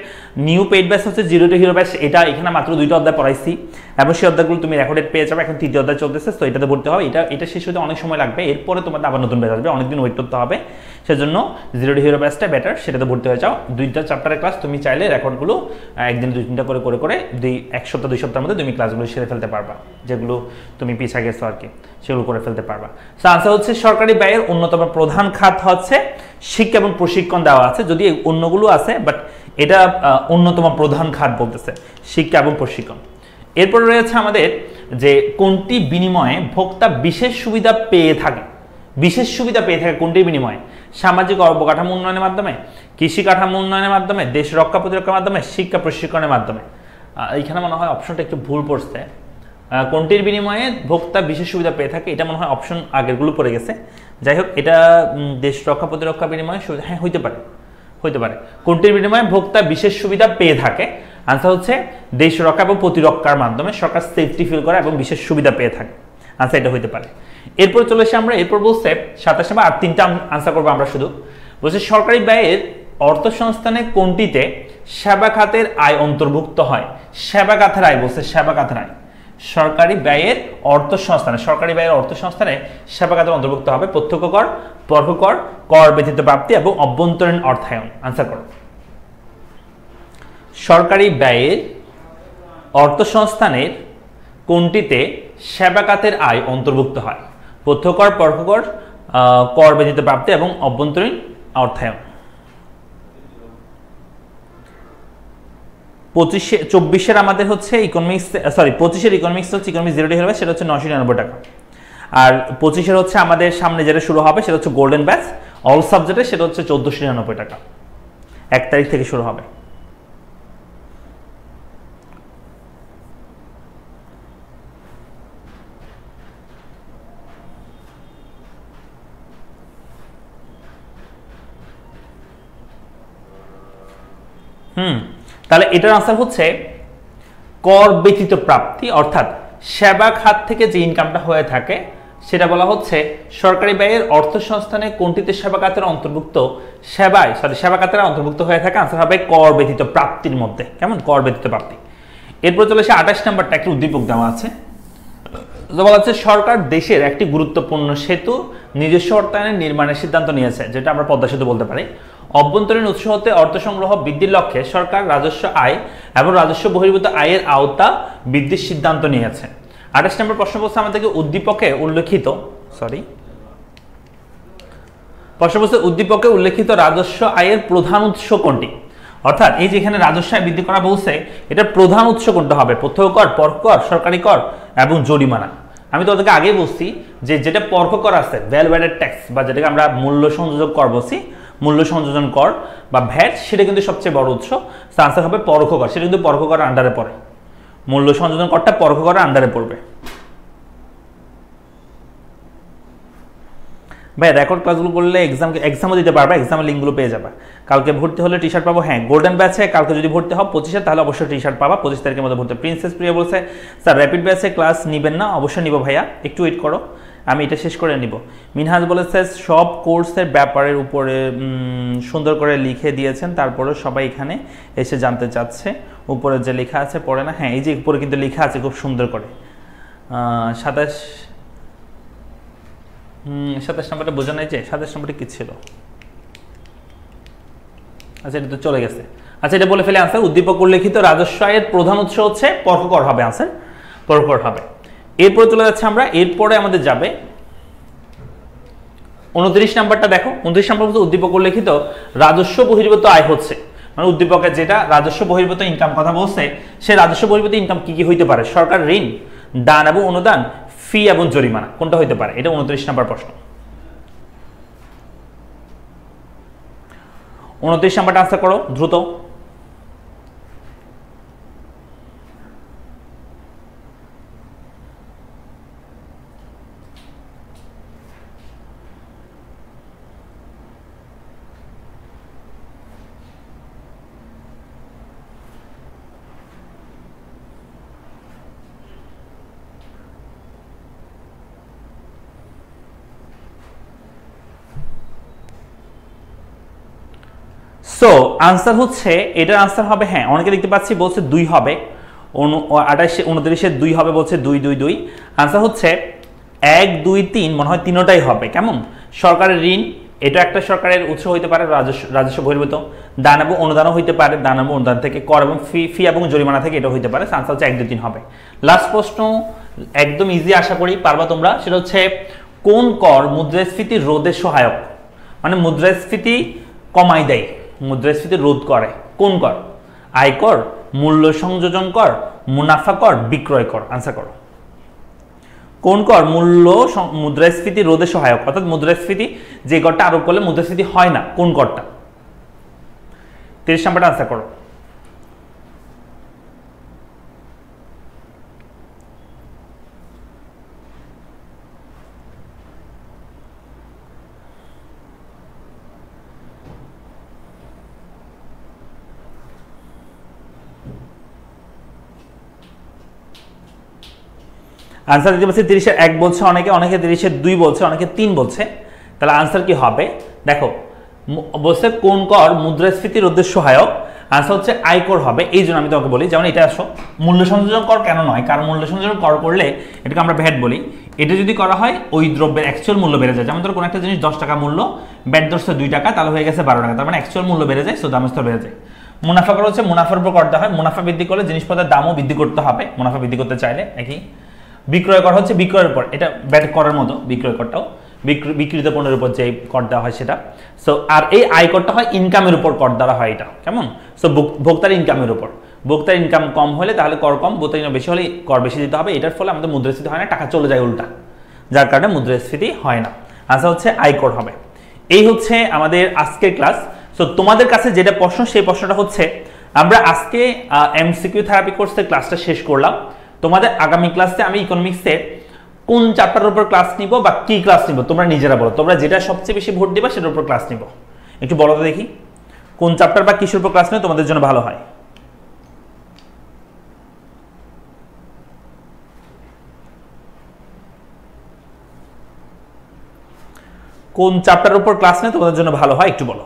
নিউ পেইড ব্যাচ হচ্ছে 0 to হিরো ব্যাচ। এটা এখানে মাত্র 2টা অধ্যায় পড়াইছি এবং সেই অধ্যায়গুলো তুমি রেকর্ডেড পেয়ে যাবে। এখন 3য় অধ্যায় চলতেছে, তো এটাতে ভর্তি হবে। এটা শেষ হতে অনেক সময় লাগবে, এরপরে তোমাদের আবার নতুন ব্যাচ আসবে, অনেকদিন ওয়েট করতে হবে। সেজন্য 0 to হিরো ব্যাচটা বেটার, সেটাতে ভর্তি হয়ে যাও। 2টা চ্যাপ্টারের ক্লাস তুমি চাইলে রেকর্ডগুলো একদিন 2-3টা করে 1 সপ্তাহ 2 সপ্তাহের মধ্যে তুমি ক্লাসগুলো সেরে ফেলতে পারবা, যেগুলো তুমি পিছিয়ে গেছো আর কি, সেগুলো করে ফেলতে পারবা। সো আনসার হচ্ছে সরকারি ব্যয়ের অন্যতম প্রধান খাত হচ্ছে শিক্ষা এবং প্রশিক্ষণ দেওয়া আছে, যদি অন্যগুলো আছে বাট এটা অন্যতম প্রধান খাত বলতেছে, শিক্ষা এবং প্রশিক্ষণ। এরপরে রয়েছে আমাদের যে কোনটি বিনিময়ে ভোক্তা বিশেষ সুবিধা পেয়ে থাকে? বিশেষ সুবিধা পেয়ে থাকে কোনটির বিনিময়ে? সামাজিক অবকাঠামো উন্নয়নের মাধ্যমে, কৃষি কাঠামো উন্নয়নের মাধ্যমে, দেশ রক্ষা প্রতিরক্ষার মাধ্যমে, শিক্ষা প্রশিক্ষণের মাধ্যমে। এইখানে মনে হয় অপশনটা একটু ভুল পড়ছে। কোনটির বিনিময়ে ভোক্তা বিশেষ সুবিধা পেয়ে থাকে, এটা মনে হয় অপশন আগেরগুলো পড়ে গেছে। যাই হোক, এটা দেশ রক্ষা প্রতিরক্ষা বিনিময়ে সুবিধা, হ্যাঁ হইতে পারে। কোনটির বিনিময়ে ভোক্তা বিশেষ সুবিধা পেয়ে থাকে? আনসার হচ্ছে দেশ রক্ষা এবং প্রতিরক্ষার মাধ্যমে সরকার সেফটি ফিল করা এবং বিশেষ সুবিধা পেয়ে থাকে। আনসার এটা হইতে পারে। এরপর চলে এসে আমরা, এরপর বলছে 27 নম্বর, আর 3টা আনসার করবো আমরা শুধু। বলছে সরকারি ব্যয়ের অর্থ সংস্থানে কোনটিতে সেবা খাতের আয় অন্তর্ভুক্ত হয়? সেবা খাতের আয় বলছে, সেবা খাতের আয়। সরকারি ব্যয়ের অর্থসংস্থানে সেবা খাতের অন্তর্ভুক্ত হবে প্রত্যক্ষ কর, পরোক্ষ কর, কর ব্যতীত প্রাপ্তি এবং অভ্যন্তরীণ অর্থায়ন। আনসার করো। সরকারি ব্যয়ের অর্থসংস্থানের কোনটিতে সেবা খাতের আয় অন্তর্ভুক্ত হয়? প্রত্যক্ষ কর, পরোক্ষ কর, কর ব্যতীত প্রাপ্তি এবং অভ্যন্তরীণ অর্থায়ন। 24-এর আমাদের হচ্ছে ইকোনমিক্স, 25-এর ইকোনমিক্স হচ্ছে ইকোনমিক্স 0 হবে, সেটা হচ্ছে 999 টাকা। আর 25-এর হচ্ছে আমাদের সামনে যেটা শুরু হবে সেটা হচ্ছে গোল্ডেন ব্যাচ অল সাবজেক্টে, সেটা হচ্ছে 1499 টাকা, 1 তারিখ থেকে শুরু হবে। তাহলে এটার আনসার হচ্ছে কর ব্যতীত প্রাপ্তি, অর্থাৎ সেবা খাত থেকে যে ইনকামটা হয়ে থাকে সেটা বলা হচ্ছে সরকারি ব্যয়ের অর্থসংস্থানে কোনটিতে সেবা খাতের অন্তর্ভুক্ত সেবা খাতের অন্তর্ভুক্ত হয়ে থাকে। আনসার হবে কর ব্যতীত প্রাপ্তির মধ্যে। কেমন? কর ব্যতীত প্রাপ্তি। এরপর চলে এসে 28 নম্বরটা একটি উদ্দীপক দেওয়া আছে, বলা হচ্ছে সরকার দেশের একটি গুরুত্বপূর্ণ সেতু নিজস্ব অর্থায়নে নির্মাণের সিদ্ধান্ত নিয়েছে, যেটা আমরা পদ্মা সেতু বলতে পারি। অভ্যন্তরীণ উৎস হতে অর্থ সংগ্রহ বৃদ্ধির লক্ষ্যে সরকার রাজস্ব আয় এবং রাজস্ব বহির্ভূত আয়ের আওতা বৃদ্ধির সিদ্ধান্ত নিয়েছে। 28 নম্বর প্রশ্ন বলছে আমাদেরকে উদ্দীপকে উল্লেখিত রাজস্ব আয়ের প্রধান উৎস কোনটি? অর্থাৎ এই যে এখানে রাজস্ব আয় বৃদ্ধি করা বলছে, এটার প্রধান উৎস কোনটা হবে? প্রত্যক্ষ কর, পরোক্ষ কর, সরকারি কর এবং জরিমানা। আমি তোদেরকে আগে বলছি যে যেটা পরোক্ষ কর আছে, ভ্যালু অ্যাডেড ট্যাক্স, বা যেটাকে আমরা মূল্য সংযোজন কর বলছি, মূল্য সংযোজন কর বা ভ্যাট, সেটা কিন্তু সবচেয়ে বড় উৎস। আনসার হবে পরোক্ষ কর, সেটা কিন্তু পরোক্ষ করের আন্ডারে পড়ে। মূল্য সংযোজন করটা পরোক্ষ করের আন্ডারে পড়বে। ভাই রেকর্ড ক্লাসগুলো করলে এক্সামও দিতে পারবে, এক্সামের লিঙ্কগুলো পেয়ে যাবে। কালকে ভর্তি হলে টি শার্ট পাবো। হ্যাঁ, গোল্ডেন ব্যাচে কালকে যদি ভর্তি হও 25-এ, তাহলে অবশ্যই টি শার্ট পাবা। 25 তারিখের মধ্যে ভর্তি। প্রিন্সেস প্রিয়া বলছে স্যার র্যাপিড ব্যাচে ক্লাস নিবেন না? অবশ্যই নিব ভাইয়া, একটু ওয়েট করো, আমি এটা শেষ করে নিব। মিনহাজ বলেছে সব কোর্সের ব্যাপারের উপরে সুন্দর করে লিখে দিয়েছেন, তারপরে সবাই এখানে এসে জানতে চাচ্ছে। উপরে যে লেখা আছে পড়ে না? হ্যাঁ, এই যে উপরে কিন্তু লেখা আছে খুব সুন্দর করে। 27 নম্বরটা বোঝা নাই যে 27 নম্বরটা কি ছিল? আচ্ছা, এটা তো চলে গেছে। আচ্ছা, এটা বলে ফেলে আনসার উদ্দীপক উল্লেখিত রাজস্ব আয়ের প্রধান উৎস হচ্ছে পরোক্ষ কর হবে। আনসার পরোক্ষ কর হবে। এরপরে চলে যাচ্ছে আমরা, এরপরে আমাদের যাবে 29 নম্বরটা দেখো। 29 নম্বর বলতে উদ্দীপক উল্লেখিত রাজস্ব বহির্ভূত আয় হচ্ছে, মানে উদ্দীপকের যেটা রাজস্ব বহির্ভূত ইনকাম কথা বলছে, সেই রাজস্ব বহির্ভূত ইনকাম কি কি হইতে পারে? সরকার ঋণ, দান এবং অনুদান, ফি এবং জরিমানা, কোনটা হইতে পারে? এটা 29 নম্বর প্রশ্ন। 29 নম্বরটা আনসার করো দ্রুত। সো আনসার হচ্ছে, এটার আনসার হবে, হ্যাঁ অনেকে দেখতে পাচ্ছি বলছে 2 হবে, 29-এর 2 হবে বলছে 2 2 2। আনসার হচ্ছে 1 2 3, মনে হয় তিনটাই হবে। কেমন? সরকারের ঋণ, এটা একটা সরকারের উৎস হইতে পারে, রাজস্ব বহির্ভূত। দান এবং অনুদানও হইতে পারে, দান এবং অনুদান থেকে। কর এবং ফি এবং জরিমানা থেকে, এটা হইতে পারে। আনসার হচ্ছে 1 2 3 হবে। লাস্ট প্রশ্ন একদম ইজি, আশা করি পারবা তোমরা। সেটা হচ্ছে কোন কর মুদ্রাস্ফীতি রোধে সহায়ক? মানে মুদ্রাস্ফীতি কমাই দেয়, মুদ্রাস্ফীতি রোধ করে। কোন কর? আয়কর, মূল্য সংযোজন কর, মুনাফা কর, বিক্রয় কর। আনসার করো। কোন কর মুদ্রাস্ফীতি রোধে সহায়ক? অর্থাৎ মুদ্রাস্ফীতি যে করটা আরোপ করলে মুদ্রাস্ফীতি হয় না, কোন করটা? 30 নম্বরটা আনসার করো। আনসার দিতে পারছি 30-এর 1 বলছে অনেকে, 30-এর 2 বলছে, অনেকে 3 বলছে। তাহলে আনসার কি হবে? দেখো বলছে কোন কর মুদ্রাস্ফীতি রোধে সহায়ক। আনসার হচ্ছে আয়কর হবে। এই জন্য আমি তোমাকে বলি, যেমন এটা আসো মূল্য সংযোজন কর কেন নয়, কারণ মূল্য সংযোজন কর করলে এটাকে আমরা ভ্যাট বলি। এটা যদি করা হয় ওই দ্রব্যের অ্যাকচুয়াল মূল্য বেড়ে যায়। যেমন ধরো কোনো একটা জিনিস 10 টাকা মূল্য, ভ্যাট ধরছে 2 টাকা, তাহলে হয়ে গেছে 12 টাকা, তার মানে অ্যাকচুয়াল মূল্য বেড়ে যায়, সো দাম স্তর বেড়ে যায়। মুনাফা কর হচ্ছে মুনাফার উপর করতে হয়, মুনাফা বৃদ্ধি করলে জিনিসপত্রের দামও বৃদ্ধি করতে হবে, মুনাফা বৃদ্ধি করতে চাইলে একই। বিক্রয় কর হচ্ছে বিক্রয়ের উপর, এটা ভ্যাট করার মতো, বিক্রয় করটাও বিক্রিত পণ্যের উপর যে কর দেওয়া হয় সেটা। সো আর এই আয়করটা হয় ইনকামের উপর কর দেওয়া হয়, এটা কেমন। সো ভোক্তার ইনকামের উপর, ভোক্তার ইনকাম কম হলে তাহলে কর কম, ভোক্তার ইনকাম বেশি হলে কর বেশি দিতে হবে। এটার ফলে আমাদের মুদ্রাস্ফীতি হয় না, টাকা চলে যায় উল্টা, যার কারণে মুদ্রাস্ফীতি হয় না। আচ্ছা হচ্ছে আয়কর হবে। এই হচ্ছে আমাদের আজকের ক্লাস। সো তোমাদের কাছে যেটা প্রশ্ন, সেই প্রশ্নটা হচ্ছে আমরা আজকে এমসিকিউ থেরাপি কোর্সের ক্লাসটা শেষ করলাম। তোমাদের আগামী ক্লাসে আমি ইকোনমিক্সের কোন চ্যাপ্টারের উপর ক্লাস নিব বা কি ক্লাস নিব তোমরা নিজেরা বলো, তোমরা যেটা সবচেয়ে বেশি ভোট দিবা সেটার উপর ক্লাস নিব। একটু বলো তো দেখি কোন চ্যাপ্টার বা কিসের উপর ক্লাস নিলে তোমাদের জন্য ভালো হয়। কোন চ্যাপ্টারের উপর ক্লাস নিলে তোমাদের জন্য ভালো হয় একটু বলো।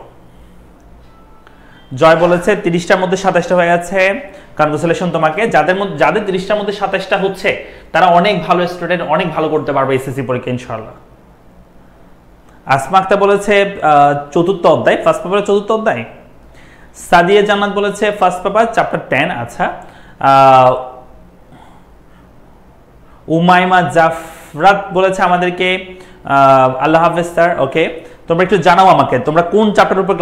জয় বলেছে 30টার মধ্যে 27টা হয়ে গেছে, কনগ্রাচুলেশন তোমাকে। যাদের 30টার মধ্যে 27টা হচ্ছে তারা অনেক ভালো স্টুডেন্ট, অনেক ভালো করতে পারবে এসএসসি পরীক্ষা ইনশাআল্লাহ। আসমা আক্তার বলেছে 4র্থ অধ্যায়, ফার্স্ট পেপারের 4র্থ অধ্যায়। সাদিয়া জান্নাত বলেছে ফার্স্ট পেপার চ্যাপ্টার 10। আচ্ছা, উমাইমা জাফরাত বলেছে আমাদেরকে আল্লাহ হাফেজ স্যার। ওকে, তোমরা একটু জানাও আমাকে তোমরা কোন চ্যাপ্টারের উপর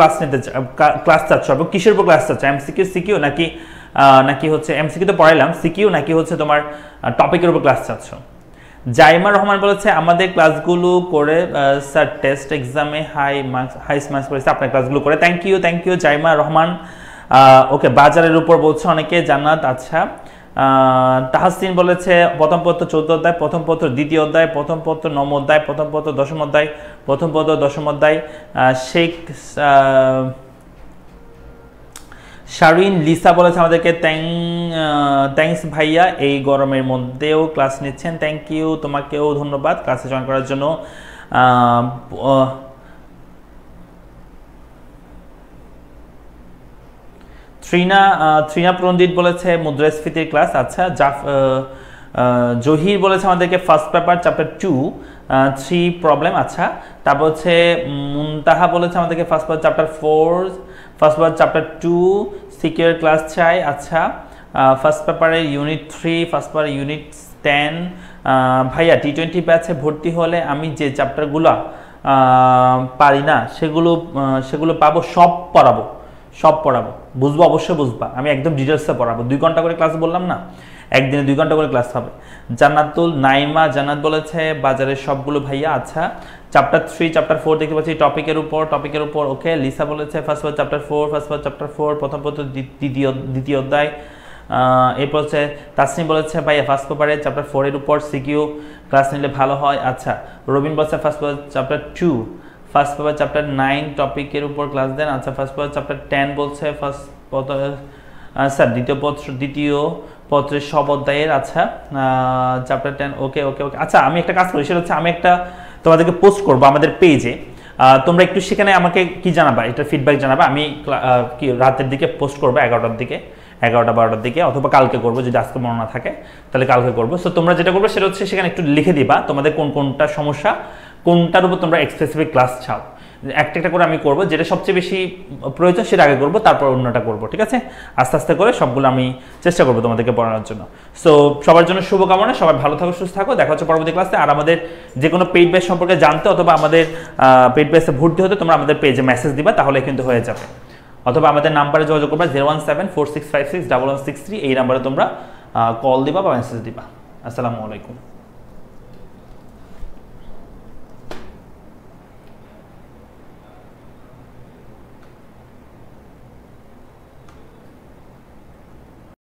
ক্লাস চাচ্ছ এবং কিসের উপর ক্লাস চাচ্ছ, এমসিকিউ সিকিউ নাকি হচ্ছে এমসিকিউ তো পড়াইলাম, সিকিউ নাকি হচ্ছে তোমার টপিকের উপর ক্লাস চাচ্ছ। জাইমা রহমান বলেছে আমাদের ক্লাসগুলো করে স্যার টেস্ট এক্সামে হাই মার্কস করেছে আপনার ক্লাসগুলো করে। Thank you Zaima Rahman. Okay, বাজারের উপর বলছে অনেকে, জান্নাত। আচ্ছা, তাহসিন বলেছে প্রথম পত্র 14 অধ্যায়, প্রথম পত্র 2য় অধ্যায়, প্রথম পত্র 9ম অধ্যায়, প্রথম পত্র 10ম অধ্যায়, প্রথম পত্র 10ম অধ্যায়। শেখ শারিন লিসা বলেছে আমাদেরকে থ্যাঙ্কস ভাইয়া, এই গরমের মধ্যেও ক্লাস নিচ্ছেন। থ্যাংক ইউ, তোমাকেও ধন্যবাদ ক্লাসে জয়েন করার জন্য। ত্রিনা প্রন্দীপ বলেছে মুদ্রাস্ফীতির ক্লাস। আচ্ছা, জহির বলেছে আমাদেরকে ফার্স্ট পেপার চ্যাপ্টার 2 3 প্রবলেম। আচ্ছা, তারপর হচ্ছে মুনতাহা বলেছে আমাদেরকে first paper chapter 4, first paper chapter 2 secure class চাই। আচ্ছা, ফার্স্ট পেপারে ইউনিট 3, ফার্স্ট পেপারে ইউনিট 10। ভাইয়া T20 ব্যাচে ভর্তি হলে আমি যে চ্যাপ্টারগুলো পারি না সেগুলো পাবো, সব পড়াবো, বুঝবো, অবশ্যই বুঝবা, আমি একদম ডিটেলসে পড়াবো। 2 ঘন্টা করে ক্লাস বললাম না, একদিনে 2 ঘন্টা করে ক্লাস হবে। জান্নাত বলেছে বাজারের সবগুলো ভাইয়া। আচ্ছা, চ্যাপ্টার 3 চ্যাপ্টার 4 দেখতে পাচ্ছি টপিকের উপর। ওকে, লিসা বলেছে ফার্স্ট পেপার চ্যাপ্টার 4 প্রথম পত্র দ্বিতীয় অধ্যায়। এরপর হচ্ছে তাসনিম বলেছে ভাইয়া ফার্স্ট পেপারে চ্যাপ্টার 4 এর উপর সিকিউ ক্লাস নিলে ভালো হয়। আচ্ছা, রবিন বলছে first paper chapter 2, first paper chapter 9 টপিকের উপর ক্লাস দেন। আচ্ছা, ফার্স্ট পেপার চ্যাপ্টার 10 বলছে স্যার দ্বিতীয় পত্রের সব অধ্যায়ের। আচ্ছা, চ্যাপ্টার 10। ওকে। আচ্ছা, আমি একটা কাজ করি, সেটা হচ্ছে আমি একটা তোমাদেরকে পোস্ট করবো আমাদের পেজে, তোমরা একটু সেখানে আমাকে কি জানাবা, এটা ফিডব্যাক জানাবা। আমি কি রাতের দিকে পোস্ট করবো 11টা-12টার দিকে, অথবা কালকে করবো, যদি আজকে মনে না থাকে তাহলে কালকে করবো। সো তোমরা যেটা করবো সেটা হচ্ছে সেখানে একটু লিখে দিবা তোমাদের কোনটা সমস্যা, কোনটার উপর তোমরা স্পেসিফিক ক্লাস চাও। একটা করে আমি করবো, যেটা সবচেয়ে বেশি প্রয়োজন সেটা আগে করবো, তারপর অন্যটা করবো, ঠিক আছে? আস্তে আস্তে করে সবগুলো আমি চেষ্টা করবো তোমাদেরকে পড়ানোর জন্য। সো সবার জন্য শুভকামনা, সবাই ভালো থাকো, সুস্থ থাকো, দেখা হচ্ছে পরবর্তী ক্লাসে। আর আমাদের যে কোনো পেইড ব্যাচ সম্পর্কে জানতে অথবা আমাদের পেইড ব্যাচে ভর্তি হতে তোমরা আমাদের পেজে মেসেজ দিবা, তাহলে কিন্তু হয়ে যাবে। অথবা আমাদের নাম্বারে যোগাযোগ করবা 01746561163, এই নাম্বারে তোমরা কল দিবা বা মেসেজ দিবা। আসসালামু আলাইকুম।